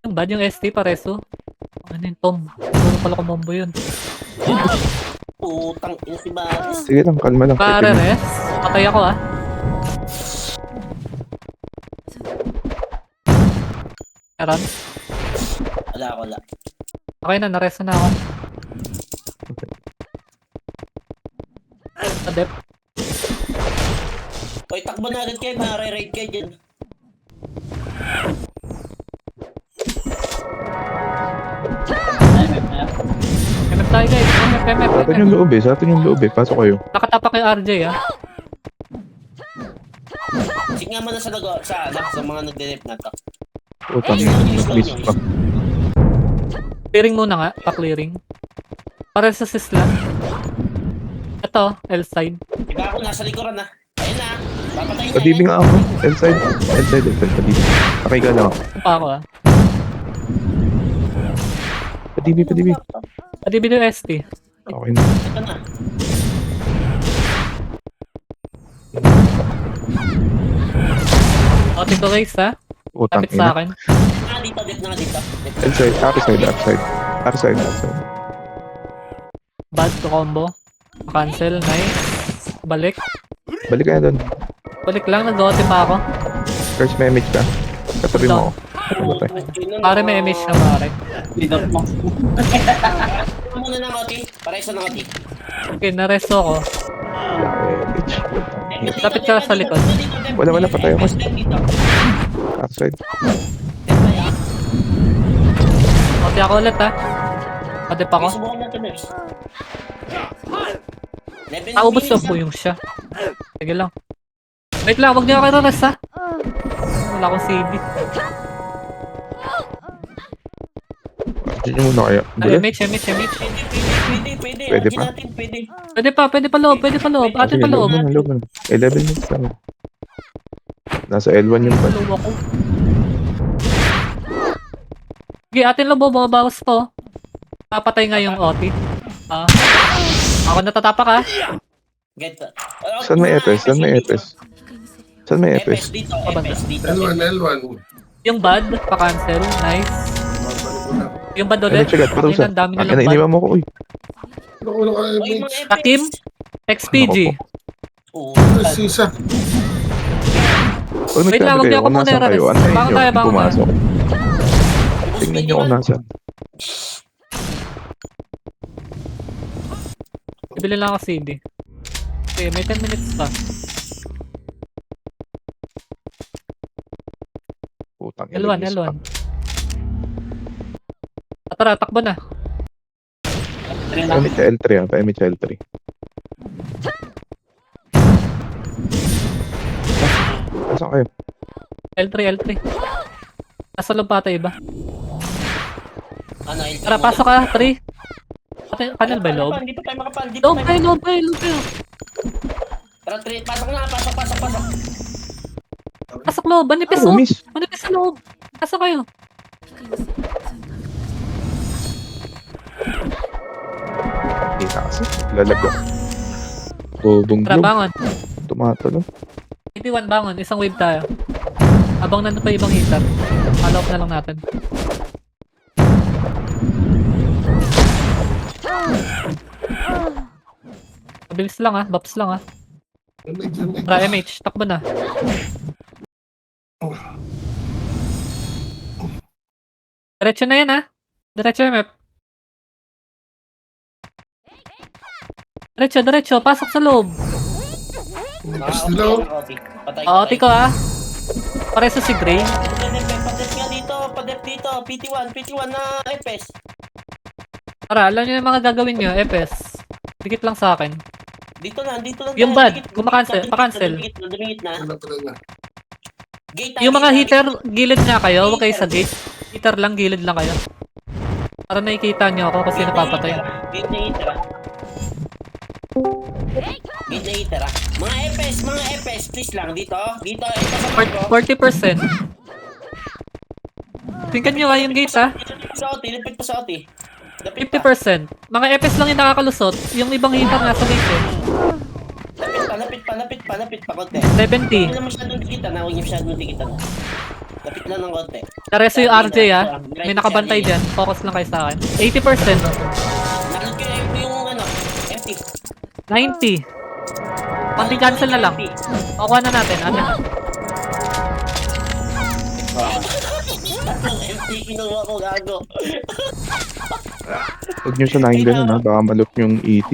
Yung bad yung ST pareso. Ano yung Tom? Puro pala kumombo yun. Putang ina si Baris. Sige lang, kalma lang. Pare res. Patay ako, ah. Meron? Wala. Okay na, nareso na ako. Adep. Oy, takbo na agad kayo. Mare-raid kayo dyan. MF tayo, guys. MF. Sa atin yung loob eh. Sa atin yung loob eh. Pasok kayo. Nakatapak kay RJ, ah. Sige nga muna sa mga nagde-rep na to. Putang ina. Nag-miss pa. Clearing muna nga. Pa-clearing. Para sa sisla. Ito, L-side. Diba ako nasa likuran na. Ayun na. Papatayin na. Padibi nga ako. Inside. Padibi. Okay ka lang ako. Ito pa ako, ah. Padibi. Pwede video ST. Okay na. Ito na. Ote ko, guys, ha. Putang Lapit sa ina. akin. Dito na dito. Inside. Outside. Bad to combo. Cancel, nice. Balik. Balik ka na doon. Balik lang, nag-OT pa ako. First may image ka. Katabi mo ako. Patay. Pare may image na pare. Muna ng OT. Pareso ng OT. Okay, naresto ako. Image. Lapit ka sa likod. Wala, patay ako. Outside. OT ako ulit, ha. Padip ako. Subukan natin, nurse. Naubos na po yung siya. Sige lang. Wait lang, wag niyo ako i-rest, ha. Wala akong CD. RJ, Diyan nyo muna kaya. Ah, Bullet? MH. Pwede. Pwede Arjun pa? natin, pwede. Pwede pa loob. Atin pa loob. Loob mo na. 11 minutes lang. Nasa L1 yung pad. Loob ako. Sige, atin loob, bumabawas po. Papatay nga yung OT. Ako natatapak ha. Get. Saan may Epes? Saan may Epes? Saan may Epes? Dito, Pabanda. Epes dito. L1. Yung bad, pa-cancel. Nice. Yung bad Ano ulit. siya? Parusa. Ang dami Akin na nilang bad. iniwan mo ko. Uy. Nakulo ka Oy, MH. mga Epes. Takim. XPG. Oo. Sisa. Pag Wait lang, nagsabi wag niyo kayo ako kung muna nasan kayo, i-rest. antayin Bangon nyo tayo, kung bangon pumasok. Tingnan nyo kung nasan. Ibili lang ako CD. Okay, may 10 minutes pa. Putang L1. ina. Tara, takbo na. Pamit sa L3 ah. Pamit sa L3. Nasaan kayo? L3. Nasa loob pa ata iba. Ano, L3 Tara, muna. pasok ka. 3. Kanal ba yung loob? Hindi pa tayo makapal. Loob kayo. Tara, pasok na. Pasok. Pasok loob. Manipis Oh, oh. miss. Manipis sa loob. Pasok kayo. Kita kasi. Lalagyan. Bubong Tara, globe. bangon. Tumatalo. 81 bangon. Isang wave tayo. Habang nandun pa ibang hitter. Follow up na lang natin. Mabilis lang Baps lang Tara, MH. Takbo na. Diretso na yan Diretso MF. Diretso. Pasok sa loob. Next nila. Patay. OT ko Pareso si Gray. Padep nga dito. Padep dito. PT1 na Epes. Tara, alam niyo yung mga gagawin niyo, FS. Dikit lang sa akin. Dito lang. Yung tayo. bad, Dumikit, kumakancel, dumikit, pa-cancel. dumikit na. Wala. Gate Yung mga gate hitter, gilid nga kayo, huwag kayo sa gate. Hitter lang, gilid lang kayo. Para nakikita niyo ako kasi napapatay. Gate na hitter Gate na hitter Mga Epes, please lang. Dito, ito sa marko. 40%. Tingnan niyo yung gate Lipit pa sa OT. 50%. Mga FS lang yung nakakalusot. Yung ibang hitter nasa gate Lapit pa konti. 70. Hindi na masyadong dikitan na. Huwag niyo masyadong dikitan. Lapit lang ng konti. Nareso yung RJ May nakabantay dyan. Focus lang kayo sa akin. 80%. Nakal ko yung empty. 90. Konting cancel na lang. Kukuha na natin. Atin na. Empty, kinuha ko gago. Huwag nyo sanayin ganun ha. Baka malot yung ET.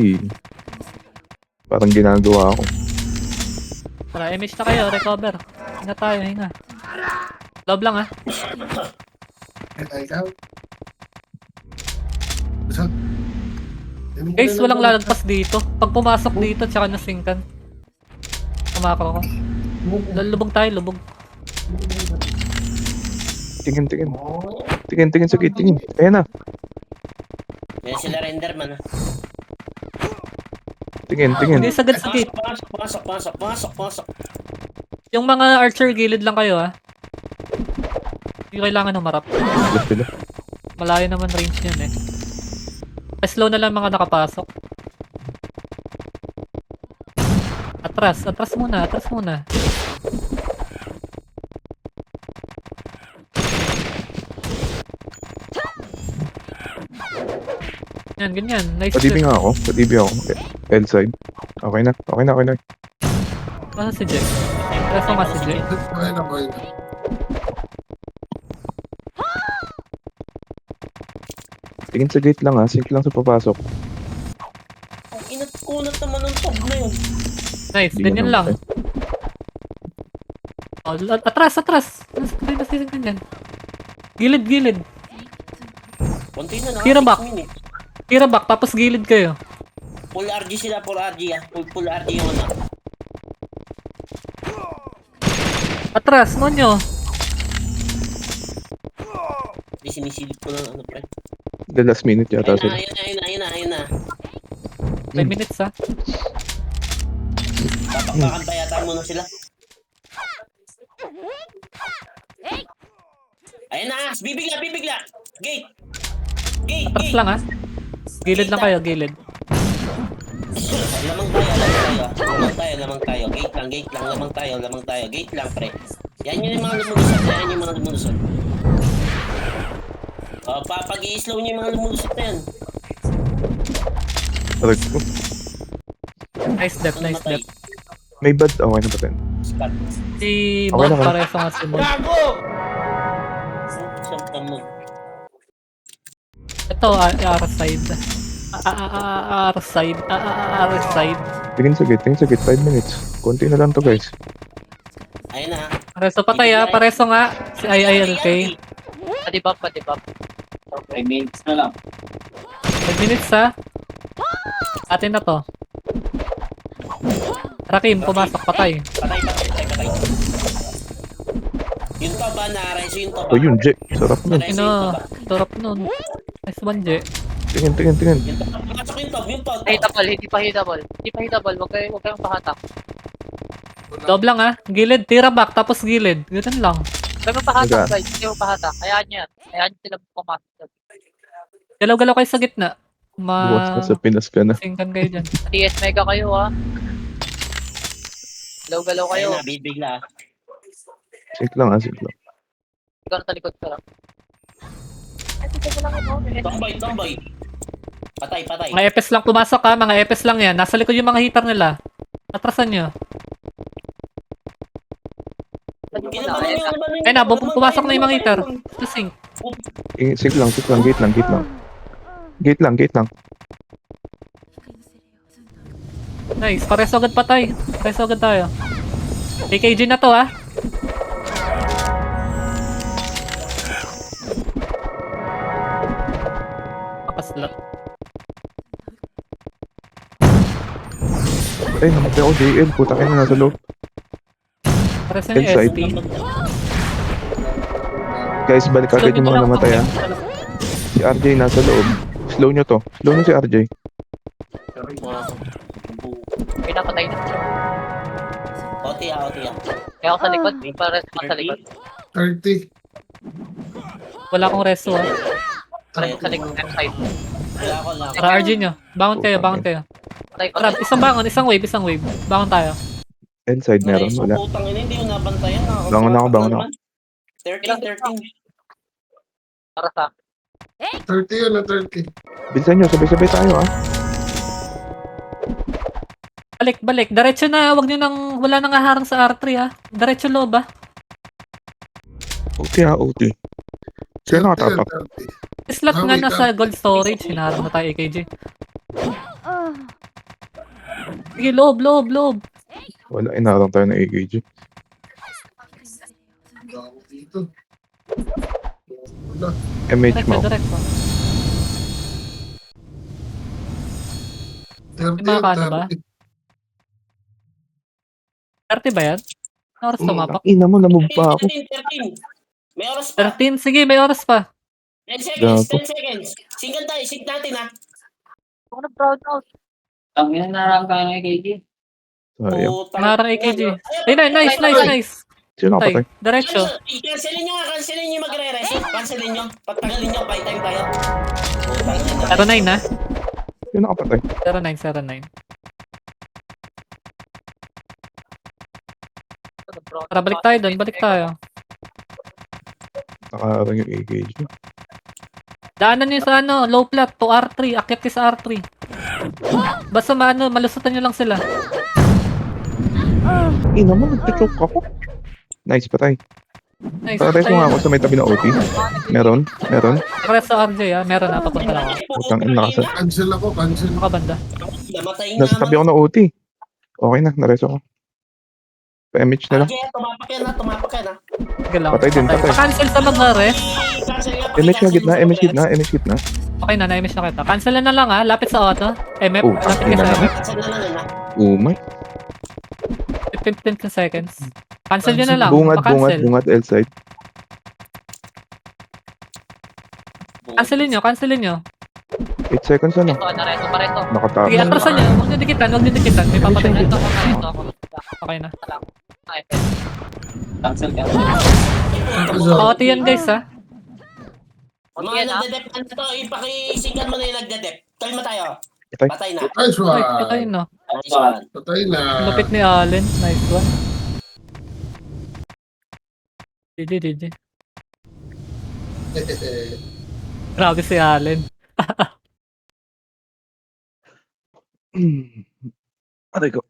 Parang ginagawa ko. Tara, image na kayo. Recover. Hinga tayo, hinga. Loob lang Ikaw. Saan? Guys, walang lalagpas dito. Pag pumasok dito, tsaka nasinkan. Kumakro ko. Lubog tayo, lubog. Tingin sa gate. Tingin. Ayan na. Yan sila renderman. Tingin. Hindi sagad sa gate. Pasok. Yung mga archer, gilid lang kayo Hindi kailangan humarap. Left sila. Malayo naman range yun Slow na lang mga nakapasok. Atras muna. Yan, ganyan. Nice Padibi shot. nga ako. Okay. L side. Okay na. Ano si Jack? Preso nga si Jack. Okay na. Tingin sa gate lang ha. Sync lang sa papasok. Ang kunat naman ng tab na yun. Nice, Hindi ganyan na lang. namatay. Atras. Nasisig ganyan. Gilid. Konti na Tira back. 6 minutes. Tira back, tapos gilid kayo. Full RG sila, full RG Full RG yung Atras, monyo. Di sinisilip ko ng pre. The last minute yata sila. Ayun na. 5 minutes ha. Papakpakan pa yata muna sila. Ayun na, bibigla. Gate. Atras lang ha. Gilid lang kayo, gilid. Lamang tayo. Gate lang, lamang tayo. Gate lang, pre. Yan yung mga lumulusot. Pag i-slow niyo yung mga lumulusot na yan. Correct ko. Nice depth. May bad. Okay na ba tayo? Scat. Si Okay Mon lang, okay. pareho nga si Mon. Siyempre mo. Ito, R side. R side. Tingin sa gate. 5 minutes. Konti na lang to guys. Ayun na. Pareso patay ha. Pareso nga. Si IILK. Padibab. 5 minutes na lang. 5 minutes ha. Atin na to. Rakim, pumasok, patay. Patay. Yung to ba, Nares? Yung to ba? O yun, J. Sarap nun. Ino, turap nun. Nice one, J. Tingin. Yung to. Pasok yung to. Hindi pa hitable. Huwag kayong pahatak. Dob lang ha. Gilid, tira back, tapos gilid. Ganun lang. Huwag kayong pahatak guys. Hindi mo pahatak. Hayaan nyo sila pumasok. Galaw-galaw kayo sa gitna. Buwas na sa Pinas ka na. Singkan kayo dyan. TS Mega kayo ha. Galaw-galaw kayo. Ayun na, bibigla. Sink lang. Ikaw na talikod ka lang. Tomboy. Patay. Mga EPS lang pumasok ha. Mga EPS lang yan. Nasa likod yung mga hitter nila. Atrasan nyo. Ayun na, pumasok na yung mga hitter. Sa sink. Sink lang. Gate lang. Nice. Pareso agad patay. Pareso agad tayo. AKG na to ha. Kapaslat. Ay, namatay ako JL. Puta kayo na nasa loob. Pareso yung Inside. ST. Guys, balik agad yung mga namatay ha. Si RJ nasa loob. Slow nyo to. Slow nyo si RJ. Pinapatay na. Oti ah. Kaya ako sa likod. Para sa likod. 30. Wala akong reso ha. Sa likod. Left side. Wala ko lang. Tara RG nyo. Bangon kayo. Patay ko. Tara, isang bangon. Isang wave. Bangon tayo. Inside meron. Wala. Putang ina, hindi ko nabantayan. Bangon ako. 13. Para sa 30 yun na 30. Bilisan nyo. Sabay-sabay tayo ha. Balik. Diretso na. Wag nyo nang, wala nang haharang sa R3 ha. Diretso loob ha. OT. Sino nakatapak? 30. Slot nga wait nasa gold storage. Hinaharang na tayo AKG. Sige, loob. Wala. Inarang tayo ng AKG. Gago dito. Wala. MH mo. Diretso. 30 May mga yun, kano ba? 30. 30 ba yan? Ano oras tumapak? Ina mo, namove pa ako. 13. May oras pa. 13? Sige, may oras pa. 10 seconds. Gago. 10 seconds. Single tayo. Sink natin ha. ako na proud out. Ang inanarang ka ng AKG. Sayang. Putang Narang ina. AKG. Ay, nice. Sino Tay, nakapatay? diretso. Cancelin nyo magre-reset. Cancelin nyo. Pagtagalin nyo. Buy time tayo. Putang ina. 09 na. Sino nakapatay? 09. Tara, balik tayo doon. Balik tayo. Nakaharang yung AKG. Daanan nyo sa low plat to R3. Akit kayo sa R3. Basta malusutan nyo lang sila. Ina mo, nagpichoke ako. Nice, patay. Nice. Pares mo nga ako sa may tabi ng OT. Meron. Pares sa RJ ha. Meron na. Papunta lang ako. Utang ina kasi. Cancel ako. Nakabanda. Namatay na. Nasa tabi ako ng OT. Okay na, nareso ko. Pa-MH na lang. Tumapak yan ha. Sige lang. Patay din, patay. Pa-cancel sa mag-rest. MH nga gitna. Okay na. Na-image na kita. Cancel na lang ha. Lapit sa auto. MF. Oh, Lapit ina ka sa naman. MF. Umay. 15 seconds. Cancel nyo na lang. Bungad, Pa-cancel. L side. Cancelin nyo. 8 seconds ano? Pareto. Nakatama. Sige, atrasan nyo. Huwag nyo dikitan. May papatay na. Pareto. Okay na. Cancel ka. Pakati yan guys ha. Mga nagdadep na to, ipakisigan mo na yung nagdadep. Kalma tayo. Patay. Patay na. Nice Ay, one. patay na. Nice one. Patay na. Lupit ni Allen. Nice one. GG. Grabe si Allen. Aray ko.